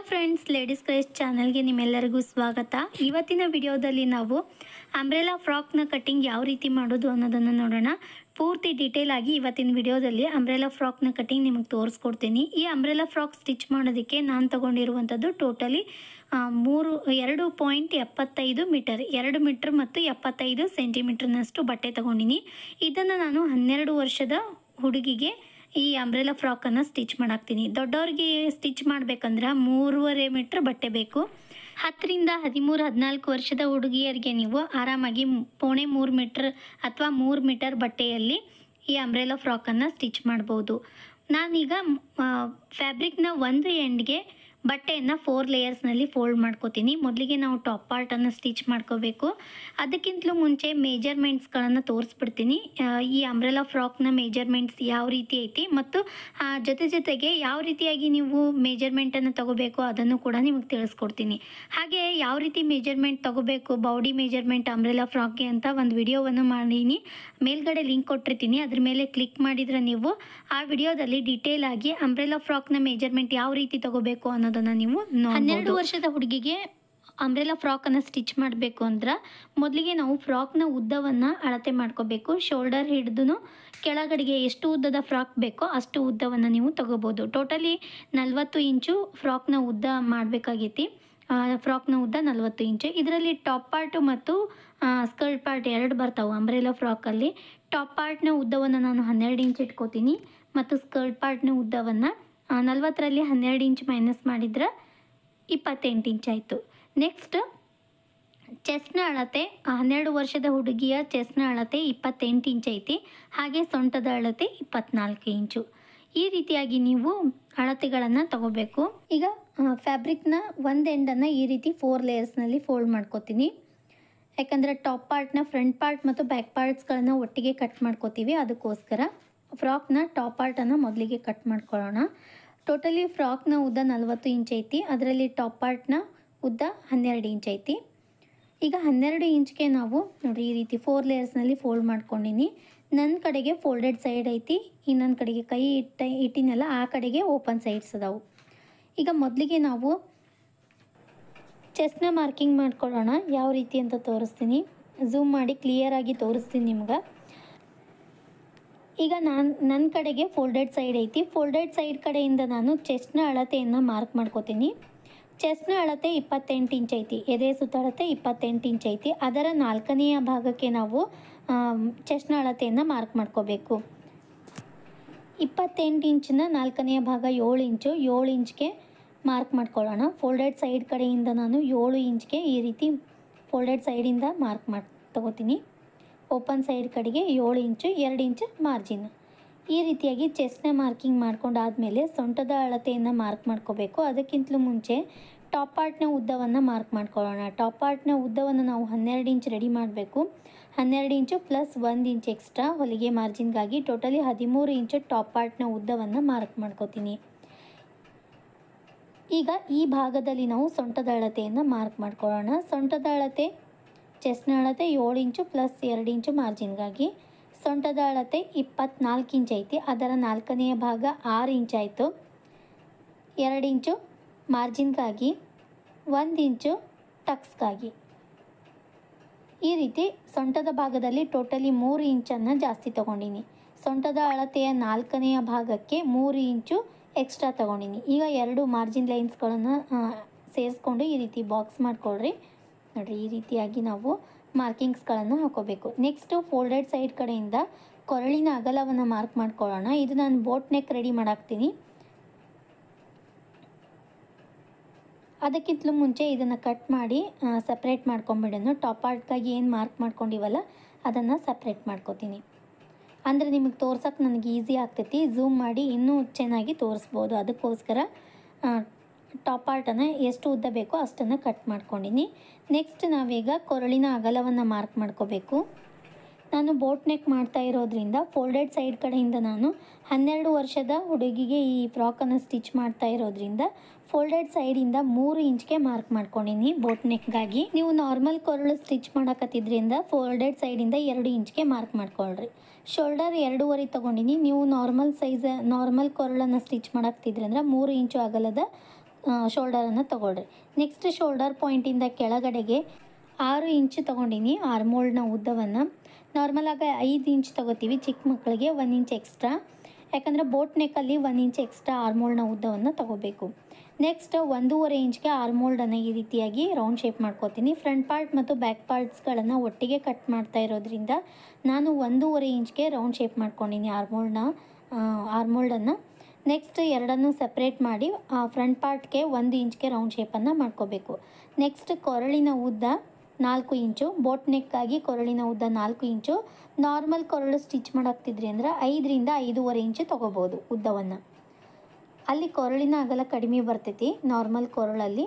Friends, ladies craze ಚಾನಲ್ಗೆ ನಿಮ್ಮೆಲ್ಲರಿಗೂ ಸ್ವಾಗತ. ಇವತ್ತಿನ ವಿಡಿಯೋದಲ್ಲಿ ನಾವು ಅಂಬ್ರೆಲಾ ಫ್ರಾಕ್ನ ಕಟ್ಟಿಂಗ್ ಯಾವ ರೀತಿ ಮಾಡೋದು ಅನ್ನೋದನ್ನು ನೋಡೋಣ. ಪೂರ್ತಿ ಡೀಟೇಲ್ ಆಗಿ ಇವತ್ತಿನ ವಿಡಿಯೋದಲ್ಲಿ ಅಂಬ್ರೆಲಾ ಫ್ರಾಕ್ನ ಕಟ್ಟಿಂಗ್ ನಿಮಗೆ ತೋರಿಸ್ಕೊಡ್ತೀನಿ. ಈ ಅಂಬ್ರೆಲಾ ಫ್ರಾಕ್ ಸ್ಟಿಚ್ ಮಾಡೋದಕ್ಕೆ ನಾನು ತಗೊಂಡಿರುವಂಥದ್ದು ಟೋಟಲಿ 2.75 ಮೀಟರ್, 2 ಮೀಟರ್ ಮತ್ತು 75 ಸೆಂಟಿಮೀಟರ್ನಷ್ಟು ಬಟ್ಟೆ ತಗೊಂಡಿನಿ. ಇದನ್ನು ನಾನು 12 ವರ್ಷದ ಹುಡುಗಿಗೆ ಈ ಅಂಬ್ರೆಲಾ ಫ್ರಾಕನ್ನು ಸ್ಟಿಚ್ ಮಾಡಾಕ್ತೀನಿ. ದೊಡ್ಡವ್ರಿಗೆ ಸ್ಟಿಚ್ ಮಾಡಬೇಕಂದ್ರೆ 3.5 ಮೀಟ್ರ್ ಬಟ್ಟೆ ಬೇಕು. 10 ರಿಂದ 13, 14 ವರ್ಷದ ಹುಡುಗಿಯರಿಗೆ ನೀವು ಆರಾಮಾಗಿ 3.25 ಮೀಟ್ರ್ ಅಥವಾ 3 ಮೀಟರ್ ಬಟ್ಟೆಯಲ್ಲಿ ಈ ಅಂಬ್ರೆಲಾ ಫ್ರಾಕನ್ನು ಸ್ಟಿಚ್ ಮಾಡ್ಬೋದು. ನಾನೀಗ ಫ್ಯಾಬ್ರಿಕ್ನ ಒಂದು ಎಂಡ್ಗೆ ಬಟ್ಟೆಯನ್ನು 4 ಲೇಯರ್ಸ್ನಲ್ಲಿ ಫೋಲ್ಡ್ ಮಾಡ್ಕೋತೀನಿ. ಮೊದಲಿಗೆ ನಾವು ಟಾಪ್ ಪಾರ್ಟನ್ನು ಸ್ಟಿಚ್ ಮಾಡ್ಕೋಬೇಕು. ಅದಕ್ಕಿಂತಲೂ ಮುಂಚೆ ಮೇಜರ್ಮೆಂಟ್ಸ್ಗಳನ್ನು ತೋರಿಸ್ಬಿಡ್ತೀನಿ. ಈ ಅಂಬ್ರೆಲಾ ಫ್ರಾಕ್ನ ಮೇಜರ್ಮೆಂಟ್ಸ್ ಯಾವ ರೀತಿ ಐತಿ ಮತ್ತು ಜೊತೆಗೆ ಯಾವ ರೀತಿಯಾಗಿ ನೀವು ಮೇಜರ್ಮೆಂಟನ್ನು ತಗೋಬೇಕು ಅದನ್ನು ಕೂಡ ನಿಮಗೆ ತಿಳಿಸ್ಕೊಡ್ತೀನಿ. ಹಾಗೆ ಯಾವ ರೀತಿ ಮೇಜರ್ಮೆಂಟ್ ತಗೋಬೇಕು, ಬಾಡಿ ಮೇಜರ್ಮೆಂಟ್ ಅಂಬ್ರೆಲಾ ಫ್ರಾಕ್ಗೆ ಅಂತ ಒಂದು ವಿಡಿಯೋವನ್ನು ಮಾಡೀನಿ. ಮೇಲ್ಗಡೆ ಲಿಂಕ್ ಕೊಟ್ಟಿರ್ತೀನಿ, ಅದ್ರ ಮೇಲೆ ಕ್ಲಿಕ್ ಮಾಡಿದರೆ ನೀವು ಆ ವಿಡಿಯೋದಲ್ಲಿ ಡೀಟೇಲ್ ಆಗಿ ಅಂಬ್ರೆಲಾ ಫ್ರಾಕ್ನ ಮೇಜರ್ಮೆಂಟ್ ಯಾವ ರೀತಿ ತಗೋಬೇಕು ಅನ್ನೋದನ್ನು ನೀವು 12 ವರ್ಷದ ಹುಡುಗಿಗೆ ಅಂಬ್ರೆಲಾ ಫ್ರಾಕನ್ನು ಸ್ಟಿಚ್ ಮಾಡಬೇಕು ಅಂದ್ರೆ ಮೊದಲಿಗೆ ನಾವು ಫ್ರಾಕ್ನ ಉದ್ದವನ್ನು ಅಳತೆ ಮಾಡ್ಕೋಬೇಕು. ಶೋಲ್ಡರ್ ಹಿಡಿದು ಕೆಳಗಡೆಗೆ ಎಷ್ಟು ಉದ್ದದ ಫ್ರಾಕ್ ಬೇಕೋ ಅಷ್ಟು ಉದ್ದವನ್ನು ನೀವು ತಗೋಬೋದು. ಟೋಟಲಿ 40 ಇಂಚು ಫ್ರಾಕ್ನ ಉದ್ದ ಮಾಡಬೇಕಾಗೈತಿ. ಫ್ರಾಕ್ನ ಉದ್ದ 40 ಇಂಚು. ಇದರಲ್ಲಿ ಟಾಪ್ ಪಾರ್ಟು ಮತ್ತು ಸ್ಕರ್ಟ್ ಪಾರ್ಟ್ ಎರಡು ಬರ್ತಾವೆ ಅಂಬ್ರೆಲಾ ಫ್ರಾಕಲ್ಲಿ. ಟಾಪ್ ಪಾರ್ಟ್ನ ಉದ್ದವನ್ನು ನಾನು 12 ಇಂಚ್ ಇಟ್ಕೋತೀನಿ ಮತ್ತು ಸ್ಕರ್ಟ್ ಪಾರ್ಟ್ನ ಉದ್ದವನ್ನು 40ರಲ್ಲಿ 12 ಇಂಚ್ ಮೈನಸ್ ಮಾಡಿದ್ರೆ 28 ಇಂಚ್ ಆಯಿತು. ನೆಕ್ಸ್ಟ್ ಚೆಸ್ಟ್ನ ಅಳತೆ 12 ವರ್ಷದ ಹುಡುಗಿಯ ಚೆಸ್ಟ್ನ ಅಳತೆ 28 ಇಂಚ್ ಐತಿ. ಹಾಗೆ ಸೊಂಟದ ಅಳತೆ 24 ಇಂಚು. ಈ ರೀತಿಯಾಗಿ ನೀವು ಅಳತೆಗಳನ್ನು ತಗೋಬೇಕು. ಈಗ ಫ್ಯಾಬ್ರಿಕ್ನ ಒಂದು ಎಂಡನ್ನು ಈ ರೀತಿ 4 ಲೇಯರ್ಸ್ನಲ್ಲಿ ಫೋಲ್ಡ್ ಮಾಡ್ಕೋತೀನಿ. ಯಾಕಂದರೆ ಟಾಪ್ ಪಾರ್ಟ್ನ ಫ್ರಂಟ್ ಪಾರ್ಟ್ ಮತ್ತು ಬ್ಯಾಕ್ ಪಾರ್ಟ್ಸ್ಗಳನ್ನು ಒಟ್ಟಿಗೆ ಕಟ್ ಮಾಡ್ಕೋತೀವಿ. ಅದಕ್ಕೋಸ್ಕರ ಫ್ರಾಕ್ನ ಟಾಪ್ ಪಾರ್ಟನ್ನು ಮೊದಲಿಗೆ ಕಟ್ ಮಾಡ್ಕೊಳ್ಳೋಣ. ಟೋಟಲಿ ಫ್ರಾಕ್ನ ಉದ್ದ 40 ಇಂಚ್ ಐತಿ. ಅದರಲ್ಲಿ ಟಾಪ್ ಪಾರ್ಟ್ನ ಉದ್ದ 12 ಇಂಚ್ ಐತಿ. ಈಗ 12 ಇಂಚ್ಗೆ ನಾವು ನೋಡಿರಿ ಈ ರೀತಿ 4 ಲೇಯರ್ಸ್ನಲ್ಲಿ ಫೋಲ್ಡ್ ಮಾಡ್ಕೊಂಡಿನಿ. ನನ್ನ ಕಡೆಗೆ ಫೋಲ್ಡೆಡ್ ಸೈಡ್ ಐತಿ, ಇನ್ನೊಂದು ಕಡೆಗೆ ಕೈ ಇಟ್ಟಿನಲ್ಲ ಆ ಕಡೆಗೆ ಓಪನ್ ಸೈಡ್ಸ್ ಅದಾವು. ಈಗ ಮೊದಲಿಗೆ ನಾವು ಚೆಸ್ಟ್ನ ಮಾರ್ಕಿಂಗ್ ಮಾಡ್ಕೊಳ್ಳೋಣ. ಯಾವ ರೀತಿ ಅಂತ ತೋರಿಸ್ತೀನಿ, ಝೂಮ್ ಮಾಡಿ ಕ್ಲಿಯರಾಗಿ ತೋರಿಸ್ತೀನಿ ನಿಮ್ಗೆ. ಈಗ ನನ್ನ ಕಡೆಗೆ ಫೋಲ್ಡೆಡ್ ಸೈಡ್ ಐತಿ. ಫೋಲ್ಡೆಡ್ ಸೈಡ್ ಕಡೆಯಿಂದ ನಾನು ಚೆಸ್ಟ್ನ ಅಳತೆಯನ್ನು ಮಾರ್ಕ್ ಮಾಡ್ಕೋತೀನಿ. ಚೆಸ್ಟ್ನ ಅಳತೆ 28 ಇಂಚ್ ಐತಿ. ಎದೆ ಸುತ್ತಳತೆ 28 ಇಂಚ್ ಐತಿ. ಅದರ 4ನೇ ಭಾಗಕ್ಕೆ ನಾವು ಚೆಸ್ಟ್ನ ಅಳತೆಯನ್ನು ಮಾರ್ಕ್ ಮಾಡ್ಕೋಬೇಕು. 28 ಇಂಚಿನ 4ನೇ ಭಾಗ 7 ಇಂಚು. 7 ಇಂಚ್ಗೆ ಮಾರ್ಕ್ ಮಾಡ್ಕೊಳ್ಳೋಣ. ಫೋಲ್ಡೆಡ್ ಸೈಡ್ ಕಡೆಯಿಂದ ನಾನು 7 ಇಂಚ್ಗೆ ಈ ರೀತಿ ಫೋಲ್ಡೆಡ್ ಸೈಡಿಂದ ಮಾರ್ಕ್ ತಗೋತೀನಿ. ಓಪನ್ ಸೈಡ್ ಕಡೆಗೆ 7 ಇಂಚು, 2 ಇಂಚು ಮಾರ್ಜಿನ್. ಈ ರೀತಿಯಾಗಿ ಚೆಸ್ಟ್ನ ಮಾರ್ಕಿಂಗ್ ಮಾಡ್ಕೊಂಡಾದಮೇಲೆ ಸೊಂಟದ ಅಳತೆಯನ್ನು ಮಾರ್ಕ್ ಮಾಡ್ಕೋಬೇಕು. ಅದಕ್ಕಿಂತಲೂ ಮುಂಚೆ ಟಾಪ್ ಪಾರ್ಟ್ನ ಉದ್ದವನ್ನು ಮಾರ್ಕ್ ಮಾಡ್ಕೊಳ್ಳೋಣ. ಟಾಪ್ ಪಾರ್ಟ್ನ ಉದ್ದವನ್ನು ನಾವು 12 ಇಂಚ್ ರೆಡಿ ಮಾಡಬೇಕು. 12 ಇಂಚು ಪ್ಲಸ್ 1 ಇಂಚ್ ಎಕ್ಸ್ಟ್ರಾ ಹೊಲಿಗೆ ಮಾರ್ಜಿನ್ಗಾಗಿ ಟೋಟಲಿ 13 ಇಂಚು ಟಾಪ್ ಪಾರ್ಟ್ನ ಉದ್ದವನ್ನು ಮಾರ್ಕ್ ಮಾಡ್ಕೋತೀನಿ. ಈಗ ಈ ಭಾಗದಲ್ಲಿ ನಾವು ಸೊಂಟದ ಅಳತೆಯನ್ನು ಮಾರ್ಕ್ ಮಾಡ್ಕೊಳ್ಳೋಣ. ಸೊಂಟದ ಅಳತೆ ಚೆಸ್ಟ್ನ ಅಳತೆ 7 ಇಂಚು ಪ್ಲಸ್ 2 ಇಂಚು ಮಾರ್ಜಿನ್ಗಾಗಿ. ಸೊಂಟದ ಅಳತೆ 24 ಇಂಚ್ ಐತಿ. ಅದರ 4ನೇ ಭಾಗ 6 ಇಂಚ್ ಆಯಿತು. 2 ಇಂಚು ಮಾರ್ಜಿನ್ಗಾಗಿ, 1 ಇಂಚು ಟಕ್ಸ್ಗಾಗಿ. ಈ ರೀತಿ ಸೊಂಟದ ಭಾಗದಲ್ಲಿ ಟೋಟಲಿ 3 ಇಂಚನ್ನು ಜಾಸ್ತಿ ತೊಗೊಂಡಿನಿ. ಸೊಂಟದ ಅಳತೆಯ 4ನೇ ಭಾಗಕ್ಕೆ 3 ಇಂಚು ಎಕ್ಸ್ಟ್ರಾ ತೊಗೊಂಡಿನಿ. ಈಗ 2 ಮಾರ್ಜಿನ್ ಲೈನ್ಸ್ಗಳನ್ನು ಸೇರಿಸ್ಕೊಂಡು ಈ ರೀತಿ ಬಾಕ್ಸ್ ಮಾಡಿಕೊಳ್ರಿ. ನೋಡಿರಿ ಈ ರೀತಿಯಾಗಿ ನಾವು ಮಾರ್ಕಿಂಗ್ಸ್ಗಳನ್ನು ಹಾಕೋಬೇಕು. ನೆಕ್ಸ್ಟು ಫೋಲ್ಡೆಡ್ ಸೈಡ್ ಕಡೆಯಿಂದ ಕೊರಳಿನ ಅಗಲವನ್ನು ಮಾರ್ಕ್ ಮಾಡ್ಕೊಳ್ಳೋಣ. ಇದು ನಾನು ಬೋಟ್ ನೆಕ್ ರೆಡಿ ಮಾಡಾಕ್ತೀನಿ. ಅದಕ್ಕಿಂತಲೂ ಮುಂಚೆ ಇದನ್ನು ಕಟ್ ಮಾಡಿ ಸಪ್ರೇಟ್ ಮಾಡ್ಕೊಂಬಿಡೋಣ. ಟಾಪ್ ಪಾರ್ಟ್ಗಾಗಿ ಏನು ಮಾರ್ಕ್ ಮಾಡ್ಕೊಂಡಿವಲ್ಲ ಅದನ್ನು ಸಪ್ರೇಟ್ ಮಾಡ್ಕೋತೀನಿ. ಅಂದರೆ ನಿಮಗೆ ತೋರ್ಸೋಕ್ಕೆ ನನಗೆ ಈಸಿ ಆಗ್ತೈತಿ. ಝೂಮ್ ಮಾಡಿ ಇನ್ನೂ ಚೆನ್ನಾಗಿ ತೋರಿಸ್ಬೋದು. ಅದಕ್ಕೋಸ್ಕರ ಟಾಪ್ ಪಾರ್ಟನ್ನು ಎಷ್ಟು ಉದ್ದ ಬೇಕೋ ಅಷ್ಟನ್ನು ಕಟ್ ಮಾಡ್ಕೊಂಡಿನಿ. ನೆಕ್ಸ್ಟ್ ನಾವೀಗ ಕೊರಳಿನ ಅಗಲವನ್ನು ಮಾರ್ಕ್ ಮಾಡ್ಕೋಬೇಕು. ನಾನು ಬೋಟ್ ನೆಕ್ ಮಾಡ್ತಾ ಇರೋದ್ರಿಂದ ಫೋಲ್ಡೆಡ್ ಸೈಡ್ ಕಡೆಯಿಂದ ನಾನು 12 ವರ್ಷದ ಹುಡುಗಿಗೆ ಈ ಫ್ರಾಕನ್ನು ಸ್ಟಿಚ್ ಮಾಡ್ತಾ ಇರೋದ್ರಿಂದ ಫೋಲ್ಡೆಡ್ ಸೈಡಿಂದ 3 ಇಂಚ್ಗೆ ಮಾರ್ಕ್ ಮಾಡ್ಕೊಂಡಿನಿ ಬೋಟ್ ನೆಕ್ಗಾಗಿ. ನೀವು ನಾರ್ಮಲ್ ಕೊರಳು ಸ್ಟಿಚ್ ಮಾಡೋಕತ್ತಿದ್ರಿಂದ ಫೋಲ್ಡೆಡ್ ಸೈಡಿಂದ 2 ಇಂಚ್ಗೆ ಮಾರ್ಕ್ ಮಾಡ್ಕೊಳ್ರಿ. ಶೋಲ್ಡರ್ 2.5 ತೊಗೊಂಡಿನಿ. ನೀವು ನಾರ್ಮಲ್ ಕೊರಳನ್ನು ಸ್ಟಿಚ್ ಮಾಡಾಕ್ತಿದ್ರಿಂದ 3 ಇಂಚು ಅಗಲದ ಶೋಲ್ಡರನ್ನು ತೊಗೊಳ್ರಿ. ನೆಕ್ಸ್ಟ್ ಶೋಲ್ಡರ್ ಪಾಯಿಂಟಿಂದ ಕೆಳಗಡೆಗೆ 6 ಇಂಚು ತೊಗೊಂಡಿನಿ ಆರ್ಮೋಲ್ಡ್ನ ಉದ್ದವನ್ನು. ನಾರ್ಮಲಾಗಿ 5 ಇಂಚ್ ತೊಗೋತೀವಿ ಚಿಕ್ಕ ಮಕ್ಕಳಿಗೆ, 1 ಇಂಚ್ ಎಕ್ಸ್ಟ್ರಾ, ಯಾಕಂದರೆ ಬೋಟ್ ನೆಕ್ಕಲ್ಲಿ 1 ಇಂಚ್ ಎಕ್ಸ್ಟ್ರಾ ಆರ್ಮೋಲ್ಡ್ನ ಉದ್ದವನ್ನು ತೊಗೋಬೇಕು. ನೆಕ್ಸ್ಟ್ 1.5 ಇಂಚ್ಗೆ ಆರ್ಮೋಲ್ಡನ್ನು ಈ ರೀತಿಯಾಗಿ ರೌಂಡ್ ಶೇಪ್ ಮಾಡ್ಕೋತೀನಿ. ಫ್ರಂಟ್ ಪಾರ್ಟ್ ಮತ್ತು ಬ್ಯಾಕ್ ಪಾರ್ಟ್ಸ್ಗಳನ್ನು ಒಟ್ಟಿಗೆ ಕಟ್ ಮಾಡ್ತಾ ಇರೋದ್ರಿಂದ ನಾನು 1.5 ಇಂಚ್ಗೆ ರೌಂಡ್ ಶೇಪ್ ಮಾಡ್ಕೊಂಡಿನಿ ಆರ್ಮೋಲ್ಡನ್ನು. ನೆಕ್ಸ್ಟ್ ಎರಡನ್ನೂ ಸಪ್ರೇಟ್ ಮಾಡಿ ಫ್ರಂಟ್ ಪಾರ್ಟ್ಗೆ 1 ಇಂಚ್ಗೆ ರೌಂಡ್ ಶೇಪನ್ನು ಮಾಡ್ಕೋಬೇಕು. ನೆಕ್ಸ್ಟ್ ಕೊರಳಿನ ಉದ್ದ 4 ಇಂಚು, ಬೋಟ್ ನೆಕ್ಕಾಗಿ ಕೊರಳಿನ ಉದ್ದ 4 ಇಂಚು. ನಾರ್ಮಲ್ ಕೊರಳು ಸ್ಟಿಚ್ ಮಾಡಾಕ್ತಿದ್ರಿ ಅಂದರೆ 5ರಿಂದ 5.5 ಇಂಚು ತೊಗೋಬೋದು ಉದ್ದವನ್ನು. ಅಲ್ಲಿ ಕೊರಳಿನ ಅಗಲ ಕಡಿಮೆ ಬರ್ತೈತಿ ನಾರ್ಮಲ್ ಕೊರಳಲ್ಲಿ.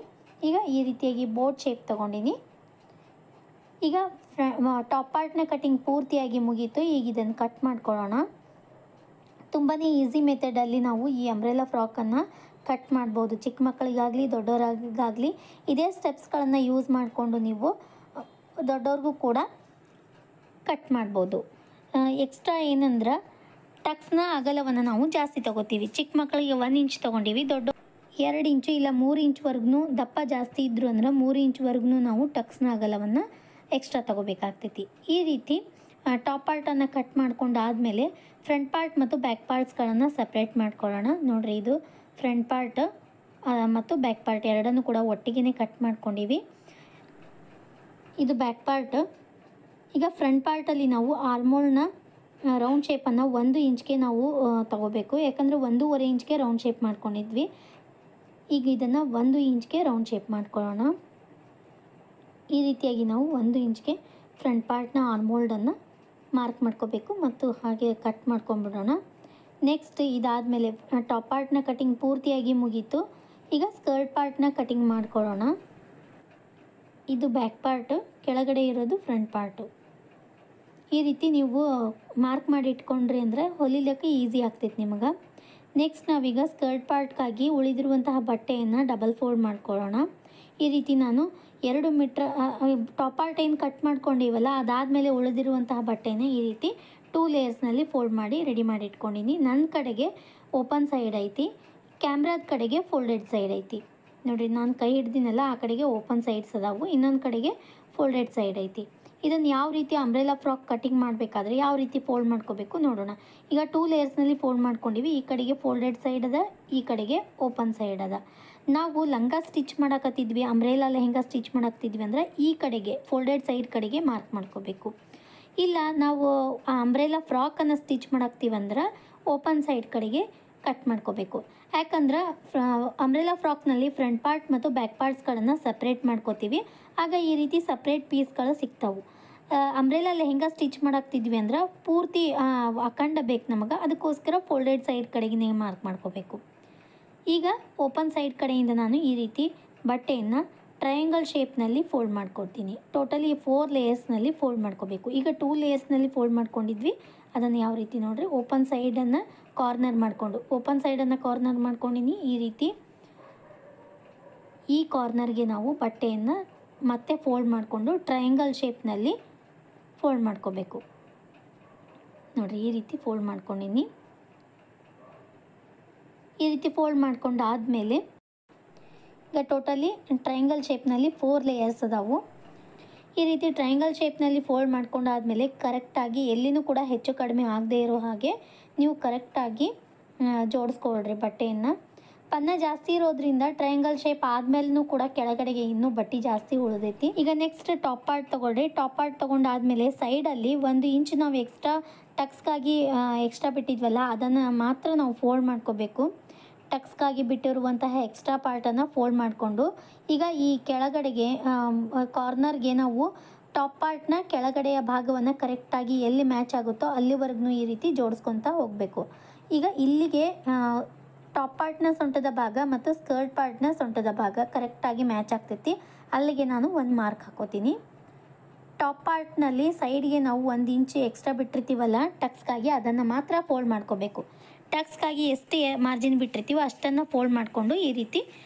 ಈಗ ಈ ರೀತಿಯಾಗಿ ಬೋಟ್ ಶೇಪ್ ತೊಗೊಂಡಿನಿ. ಈಗ ಟಾಪ್ ಪಾರ್ಟ್ನ ಕಟಿಂಗ್ ಪೂರ್ತಿಯಾಗಿ ಮುಗೀತು. ಈಗ ಇದನ್ನು ಕಟ್ ಮಾಡ್ಕೊಳ್ಳೋಣ. ತುಂಬಾ ಈಸಿ ಮೆಥಡಲ್ಲಿ ನಾವು ಈ ಅಂಬ್ರೆಲಾ ಫ್ರಾಕನ್ನು ಕಟ್ ಮಾಡ್ಬೋದು. ಚಿಕ್ಕ ಮಕ್ಕಳಿಗಾಗಲಿ ದೊಡ್ಡವರಿಗಾಗಲಿ ಇದೇ ಸ್ಟೆಪ್ಸ್ಗಳನ್ನು ಯೂಸ್ ಮಾಡಿಕೊಂಡು ನೀವು ದೊಡ್ಡವ್ರಿಗೂ ಕೂಡ ಕಟ್ ಮಾಡ್ಬೋದು. ಎಕ್ಸ್ಟ್ರಾ ಏನಂದ್ರೆ ಟಕ್ಸ್ನ ಅಗಲವನ್ನು ನಾವು ಜಾಸ್ತಿ ತೊಗೋತೀವಿ. ಚಿಕ್ಕ ಮಕ್ಕಳಿಗೆ 1 ಇಂಚ್ ತೊಗೊಂಡಿವಿ, ದೊಡ್ಡ 2 ಇಂಚು ಇಲ್ಲ 3 ಇಂಚ್ವರೆಗೂ ದಪ್ಪ ಜಾಸ್ತಿ ಇದ್ದರು ಅಂದ್ರೆ 3 ಇಂಚ್ವರೆಗೂ ನಾವು ಟಕ್ಸ್ನ ಅಗಲವನ್ನು ಎಕ್ಸ್ಟ್ರಾ ತೊಗೋಬೇಕಾಗ್ತೈತಿ. ಈ ರೀತಿ ಟಾಪ್ ಪಾರ್ಟನ್ನು ಕಟ್ ಮಾಡ್ಕೊಂಡಾದಮೇಲೆ ಫ್ರಂಟ್ ಪಾರ್ಟ್ ಮತ್ತು ಬ್ಯಾಕ್ ಪಾರ್ಟ್ಸ್ಗಳನ್ನು ಸಪ್ರೇಟ್ ಮಾಡ್ಕೊಳ್ಳೋಣ. ನೋಡಿರಿ, ಇದು ಫ್ರಂಟ್ ಪಾರ್ಟ್ ಮತ್ತು ಬ್ಯಾಕ್ ಪಾರ್ಟ್ ಎರಡನ್ನೂ ಕೂಡ ಒಟ್ಟಿಗೆ ಕಟ್ ಮಾಡ್ಕೊಂಡಿವಿ. ಇದು ಬ್ಯಾಕ್ ಪಾರ್ಟ್. ಈಗ ಫ್ರಂಟ್ ಪಾರ್ಟಲ್ಲಿ ನಾವು ಆರ್ಮೋಲ್ಡ್ನ ರೌಂಡ್ ಶೇಪನ್ನು 1 ಇಂಚ್ಗೆ ನಾವು ತೊಗೋಬೇಕು, ಯಾಕಂದರೆ 1.5 ಇಂಚ್ಗೆ ರೌಂಡ್ ಶೇಪ್ ಮಾಡ್ಕೊಂಡಿದ್ವಿ. ಈಗ ಇದನ್ನು 1 ಇಂಚ್ಗೆ ರೌಂಡ್ ಶೇಪ್ ಮಾಡ್ಕೊಳ್ಳೋಣ. ಈ ರೀತಿಯಾಗಿ ನಾವು 1 ಇಂಚ್ಗೆ ಫ್ರಂಟ್ ಪಾರ್ಟ್ನ ಆರ್ಮೋಲ್ಡನ್ನು ಮಾರ್ಕ್ ಮಾಡ್ಕೋಬೇಕು ಮತ್ತು ಹಾಗೆ ಕಟ್ ಮಾಡ್ಕೊಂಬಿಡೋಣ. ನೆಕ್ಸ್ಟ್ ಇದಾದಮೇಲೆ ಟಾಪ್ ಪಾರ್ಟ್ನ ಕಟಿಂಗ್ ಪೂರ್ತಿಯಾಗಿ ಮುಗೀತು. ಈಗ ಸ್ಕರ್ಟ್ ಪಾರ್ಟ್ನ ಕಟಿಂಗ್ ಮಾಡ್ಕೊಳ್ಳೋಣ. ಇದು ಬ್ಯಾಕ್ ಪಾರ್ಟು, ಕೆಳಗಡೆ ಇರೋದು ಫ್ರಂಟ್ ಪಾರ್ಟು. ಈ ರೀತಿ ನೀವು ಮಾರ್ಕ್ ಮಾಡಿ ಇಟ್ಕೊಂಡ್ರಿ ಅಂದರೆ ಹೊಲಿಲಿಕ್ಕೆ ಈಸಿ ಆಗ್ತೈತೆ ನಿಮಗೆ. ನೆಕ್ಸ್ಟ್ ನಾವೀಗ ಸ್ಕರ್ಟ್ ಪಾರ್ಟ್ಗಾಗಿ ಉಳಿದಿರುವಂತಹ ಬಟ್ಟೆಯನ್ನು ಡಬಲ್ ಫೋಲ್ಡ್ ಮಾಡ್ಕೊಳ್ಳೋಣ. ಈ ರೀತಿ ನಾನು 2 ಮೀಟ್ರ್ ಟಾಪ್ ಪಾರ್ಟ್ ಏನು ಕಟ್ ಮಾಡ್ಕೊಂಡಿವಲ್ಲ ಅದಾದಮೇಲೆ ಉಳಿದಿರುವಂತಹ ಬಟ್ಟೆನ ಈ ರೀತಿ 2 ಲೇಯರ್ಸ್ನಲ್ಲಿ ಫೋಲ್ಡ್ ಮಾಡಿ ರೆಡಿ ಮಾಡಿ ಇಟ್ಕೊಂಡಿನಿ. ನನ್ನ ಕಡೆಗೆ ಓಪನ್ ಸೈಡ್ ಐತಿ, ಕ್ಯಾಮ್ರಾದ ಕಡೆಗೆ ಫೋಲ್ಡೆಡ್ ಸೈಡ್ ಐತಿ. ನೋಡಿರಿ, ನಾನು ಕೈ ಹಿಡ್ದಿನಲ್ಲ ಆ ಕಡೆಗೆ ಓಪನ್ ಸೈಡ್ಸ್ ಅದಾವು, ಇನ್ನೊಂದು ಕಡೆಗೆ ಫೋಲ್ಡೆಡ್ ಸೈಡ್ ಐತಿ. ಇದನ್ನು ಯಾವ ರೀತಿ ಅಂಬ್ರೆಲಾ ಫ್ರಾಕ್ ಕಟಿಂಗ್ ಮಾಡಬೇಕಾದ್ರೆ ಯಾವ ರೀತಿ ಫೋಲ್ಡ್ ಮಾಡ್ಕೋಬೇಕು ನೋಡೋಣ. ಈಗ 2 ಲೇಯರ್ಸ್ನಲ್ಲಿ ಫೋಲ್ಡ್ ಮಾಡ್ಕೊಂಡಿವಿ. ಈ ಕಡೆಗೆ ಫೋಲ್ಡೆಡ್ ಸೈಡ್ ಅದ, ಈ ಕಡೆಗೆ ಓಪನ್ ಸೈಡ್ ಅದ. ನಾವು ಲಂಗ ಸ್ಟಿಚ್ ಮಾಡಕತ್ತಿದ್ವಿ, ಅಂಬ್ರೆಲಾ ಲೆಹೆಂಗಾ ಸ್ಟಿಚ್ ಮಾಡಾಕ್ತಿದ್ವಿ ಅಂದರೆ ಈ ಕಡೆಗೆ ಫೋಲ್ಡೆಡ್ ಸೈಡ್ ಕಡೆಗೆ ಮಾರ್ಕ್ ಮಾಡ್ಕೋಬೇಕು. ಇಲ್ಲ ನಾವು ಆ ಅಂಬ್ರೆಲಾ ಫ್ರಾಕನ್ನು ಸ್ಟಿಚ್ ಮಾಡಾಕ್ತೀವಂದ್ರೆ ಓಪನ್ ಸೈಡ್ ಕಡೆಗೆ ಕಟ್ ಮಾಡ್ಕೋಬೇಕು. ಯಾಕಂದ್ರೆ ಅಂಬ್ರೆಲಾ ಫ್ರಾಕ್ನಲ್ಲಿ ಫ್ರಂಟ್ ಪಾರ್ಟ್ ಮತ್ತು ಬ್ಯಾಕ್ ಪಾರ್ಟ್ಸ್ಗಳನ್ನು ಸಪ್ರೇಟ್ ಮಾಡ್ಕೋತೀವಿ. ಆಗ ಈ ರೀತಿ ಸಪ್ರೇಟ್ ಪೀಸ್ಗಳು ಸಿಗ್ತಾವೆ. ಅಂಬ್ರೆಲಾ ಲೆಹೆಂಗಾ ಸ್ಟಿಚ್ ಮಾಡಾಕ್ತಿದ್ವಿ ಅಂದ್ರೆ ಪೂರ್ತಿ ಅಖಂಡ ಬೇಕು ನಮಗೆ, ಅದಕ್ಕೋಸ್ಕರ ಫೋಲ್ಡೆಡ್ ಸೈಡ್ ಕಡೆಗೆ ಮಾರ್ಕ್ ಮಾಡ್ಕೋಬೇಕು. ಈಗ ಓಪನ್ ಸೈಡ್ ಕಡೆಯಿಂದ ನಾನು ಈ ರೀತಿ ಬಟ್ಟೆಯನ್ನು ಟ್ರಯಾಂಗಲ್ ಶೇಪ್ನಲ್ಲಿ ಫೋಲ್ಡ್ ಮಾಡ್ಕೊಡ್ತೀನಿ. ಟೋಟಲಿ 4 ಲೇಯರ್ಸ್ನಲ್ಲಿ ಫೋಲ್ಡ್ ಮಾಡ್ಕೋಬೇಕು. ಈಗ 2 ಲೇಯರ್ಸ್ನಲ್ಲಿ ಫೋಲ್ಡ್ ಮಾಡ್ಕೊಂಡಿದ್ವಿ, ಅದನ್ನು ಯಾವ ರೀತಿ ನೋಡಿರಿ, ಓಪನ್ ಸೈಡನ್ನು ಕಾರ್ನರ್ ಮಾಡ್ಕೊಂಡಿನಿ. ಈ ರೀತಿ ಈ ಕಾರ್ನರ್ಗೆ ನಾವು ಬಟ್ಟೆಯನ್ನು ಮತ್ತೆ ಫೋಲ್ಡ್ ಮಾಡಿಕೊಂಡು ಟ್ರಯಾಂಗಲ್ ಶೇಪ್ನಲ್ಲಿ ಫೋಲ್ಡ್ ಮಾಡ್ಕೋಬೇಕು. ನೋಡಿರಿ, ಈ ರೀತಿ ಫೋಲ್ಡ್ ಮಾಡ್ಕೊಂಡಿನಿ. ಈ ರೀತಿ ಫೋಲ್ಡ್ ಮಾಡ್ಕೊಂಡಾದಮೇಲೆ ಈಗ ಟೋಟಲಿ ಟ್ರಯಾಂಗಲ್ ಶೇಪ್ನಲ್ಲಿ 4 ಲೇಯರ್ಸ್ ಅದಾವು. ಈ ರೀತಿ ಟ್ರಯಾಂಗಲ್ ಶೇಪ್ನಲ್ಲಿ ಫೋಲ್ಡ್ ಮಾಡ್ಕೊಂಡಾದಮೇಲೆ ಕರೆಕ್ಟಾಗಿ ಎಲ್ಲಿನೂ ಕೂಡ ಹೆಚ್ಚು ಕಡಿಮೆ ಆಗದೇ ಇರೋ ಹಾಗೆ ನೀವು ಕರೆಕ್ಟಾಗಿ ಜೋಡಿಸ್ಕೊಳ್ರಿ ಬಟ್ಟೆಯನ್ನು. ಪನ್ನ ಜಾಸ್ತಿ ಇರೋದ್ರಿಂದ ಟ್ರಯಾಂಗಲ್ ಶೇಪ್ ಆದಮೇಲೂ ಕೂಡ ಕೆಳಗಡೆಗೆ ಇನ್ನೂ ಬಟ್ಟೆ ಜಾಸ್ತಿ ಉಳಿದೈತಿ. ಈಗ ನೆಕ್ಸ್ಟ್ ಟಾಪ್ ಪಾರ್ಟ್ ತೊಗೊಳ್ರಿ. ಟಾಪ್ ಪಾರ್ಟ್ ತೊಗೊಂಡಾದ್ಮೇಲೆ ಸೈಡಲ್ಲಿ 1 ಇಂಚ್ ನಾವು ಎಕ್ಸ್ಟ್ರಾ ಟಕ್ಸ್ಗಾಗಿ ಎಕ್ಸ್ಟ್ರಾ ಬಿಟ್ಟಿದ್ವಲ್ಲ ಅದನ್ನು ಮಾತ್ರ ನಾವು ಫೋಲ್ಡ್ ಮಾಡ್ಕೋಬೇಕು. ಟಕ್ಸ್ಗಾಗಿ ಬಿಟ್ಟಿರುವಂತಹ ಎಕ್ಸ್ಟ್ರಾ ಪಾರ್ಟನ್ನು ಫೋಲ್ಡ್ ಮಾಡಿಕೊಂಡು ಈಗ ಈ ಕೆಳಗಡೆಗೆ ಕಾರ್ನರ್ಗೆ ನಾವು ಟಾಪ್ ಪಾರ್ಟ್ನ ಕೆಳಗಡೆಯ ಭಾಗವನ್ನು ಕರೆಕ್ಟಾಗಿ ಎಲ್ಲಿ ಮ್ಯಾಚ್ ಆಗುತ್ತೋ ಅಲ್ಲಿವರೆಗೂ ಈ ರೀತಿ ಜೋಡಿಸ್ಕೊತಾ ಹೋಗಬೇಕು. ಈಗ ಇಲ್ಲಿಗೆ ಟಾಪ್ ಪಾರ್ಟ್ನ ಸೊಂಟದ ಭಾಗ ಮತ್ತು ಸ್ಕರ್ಟ್ ಪಾರ್ಟ್ನ ಸೊಂಟದ ಭಾಗ ಕರೆಕ್ಟಾಗಿ ಮ್ಯಾಚ್ ಆಗ್ತೈತಿ. ಅಲ್ಲಿಗೆ ನಾನು ಒಂದು ಮಾರ್ಕ್ ಹಾಕೋತೀನಿ. ಟಾಪ್ ಪಾರ್ಟ್ನಲ್ಲಿ ಸೈಡ್ಗೆ ನಾವು 1 ಇಂಚ್ ಎಕ್ಸ್ಟ್ರಾ ಬಿಟ್ಟಿರ್ತೀವಲ್ಲ ಟಕ್ಸ್ಗಾಗಿ, ಅದನ್ನು ಮಾತ್ರ ಫೋಲ್ಡ್ ಮಾಡ್ಕೋಬೇಕು. ಟಕ್ಸ್ಗಾಗಿ ಎಷ್ಟು ಮಾರ್ಜಿನ್ ಬಿಟ್ಟಿರ್ತೀವೋ ಅಷ್ಟನ್ನು ಫೋಲ್ಡ್ ಮಾಡಿಕೊಂಡು ಈ ರೀತಿ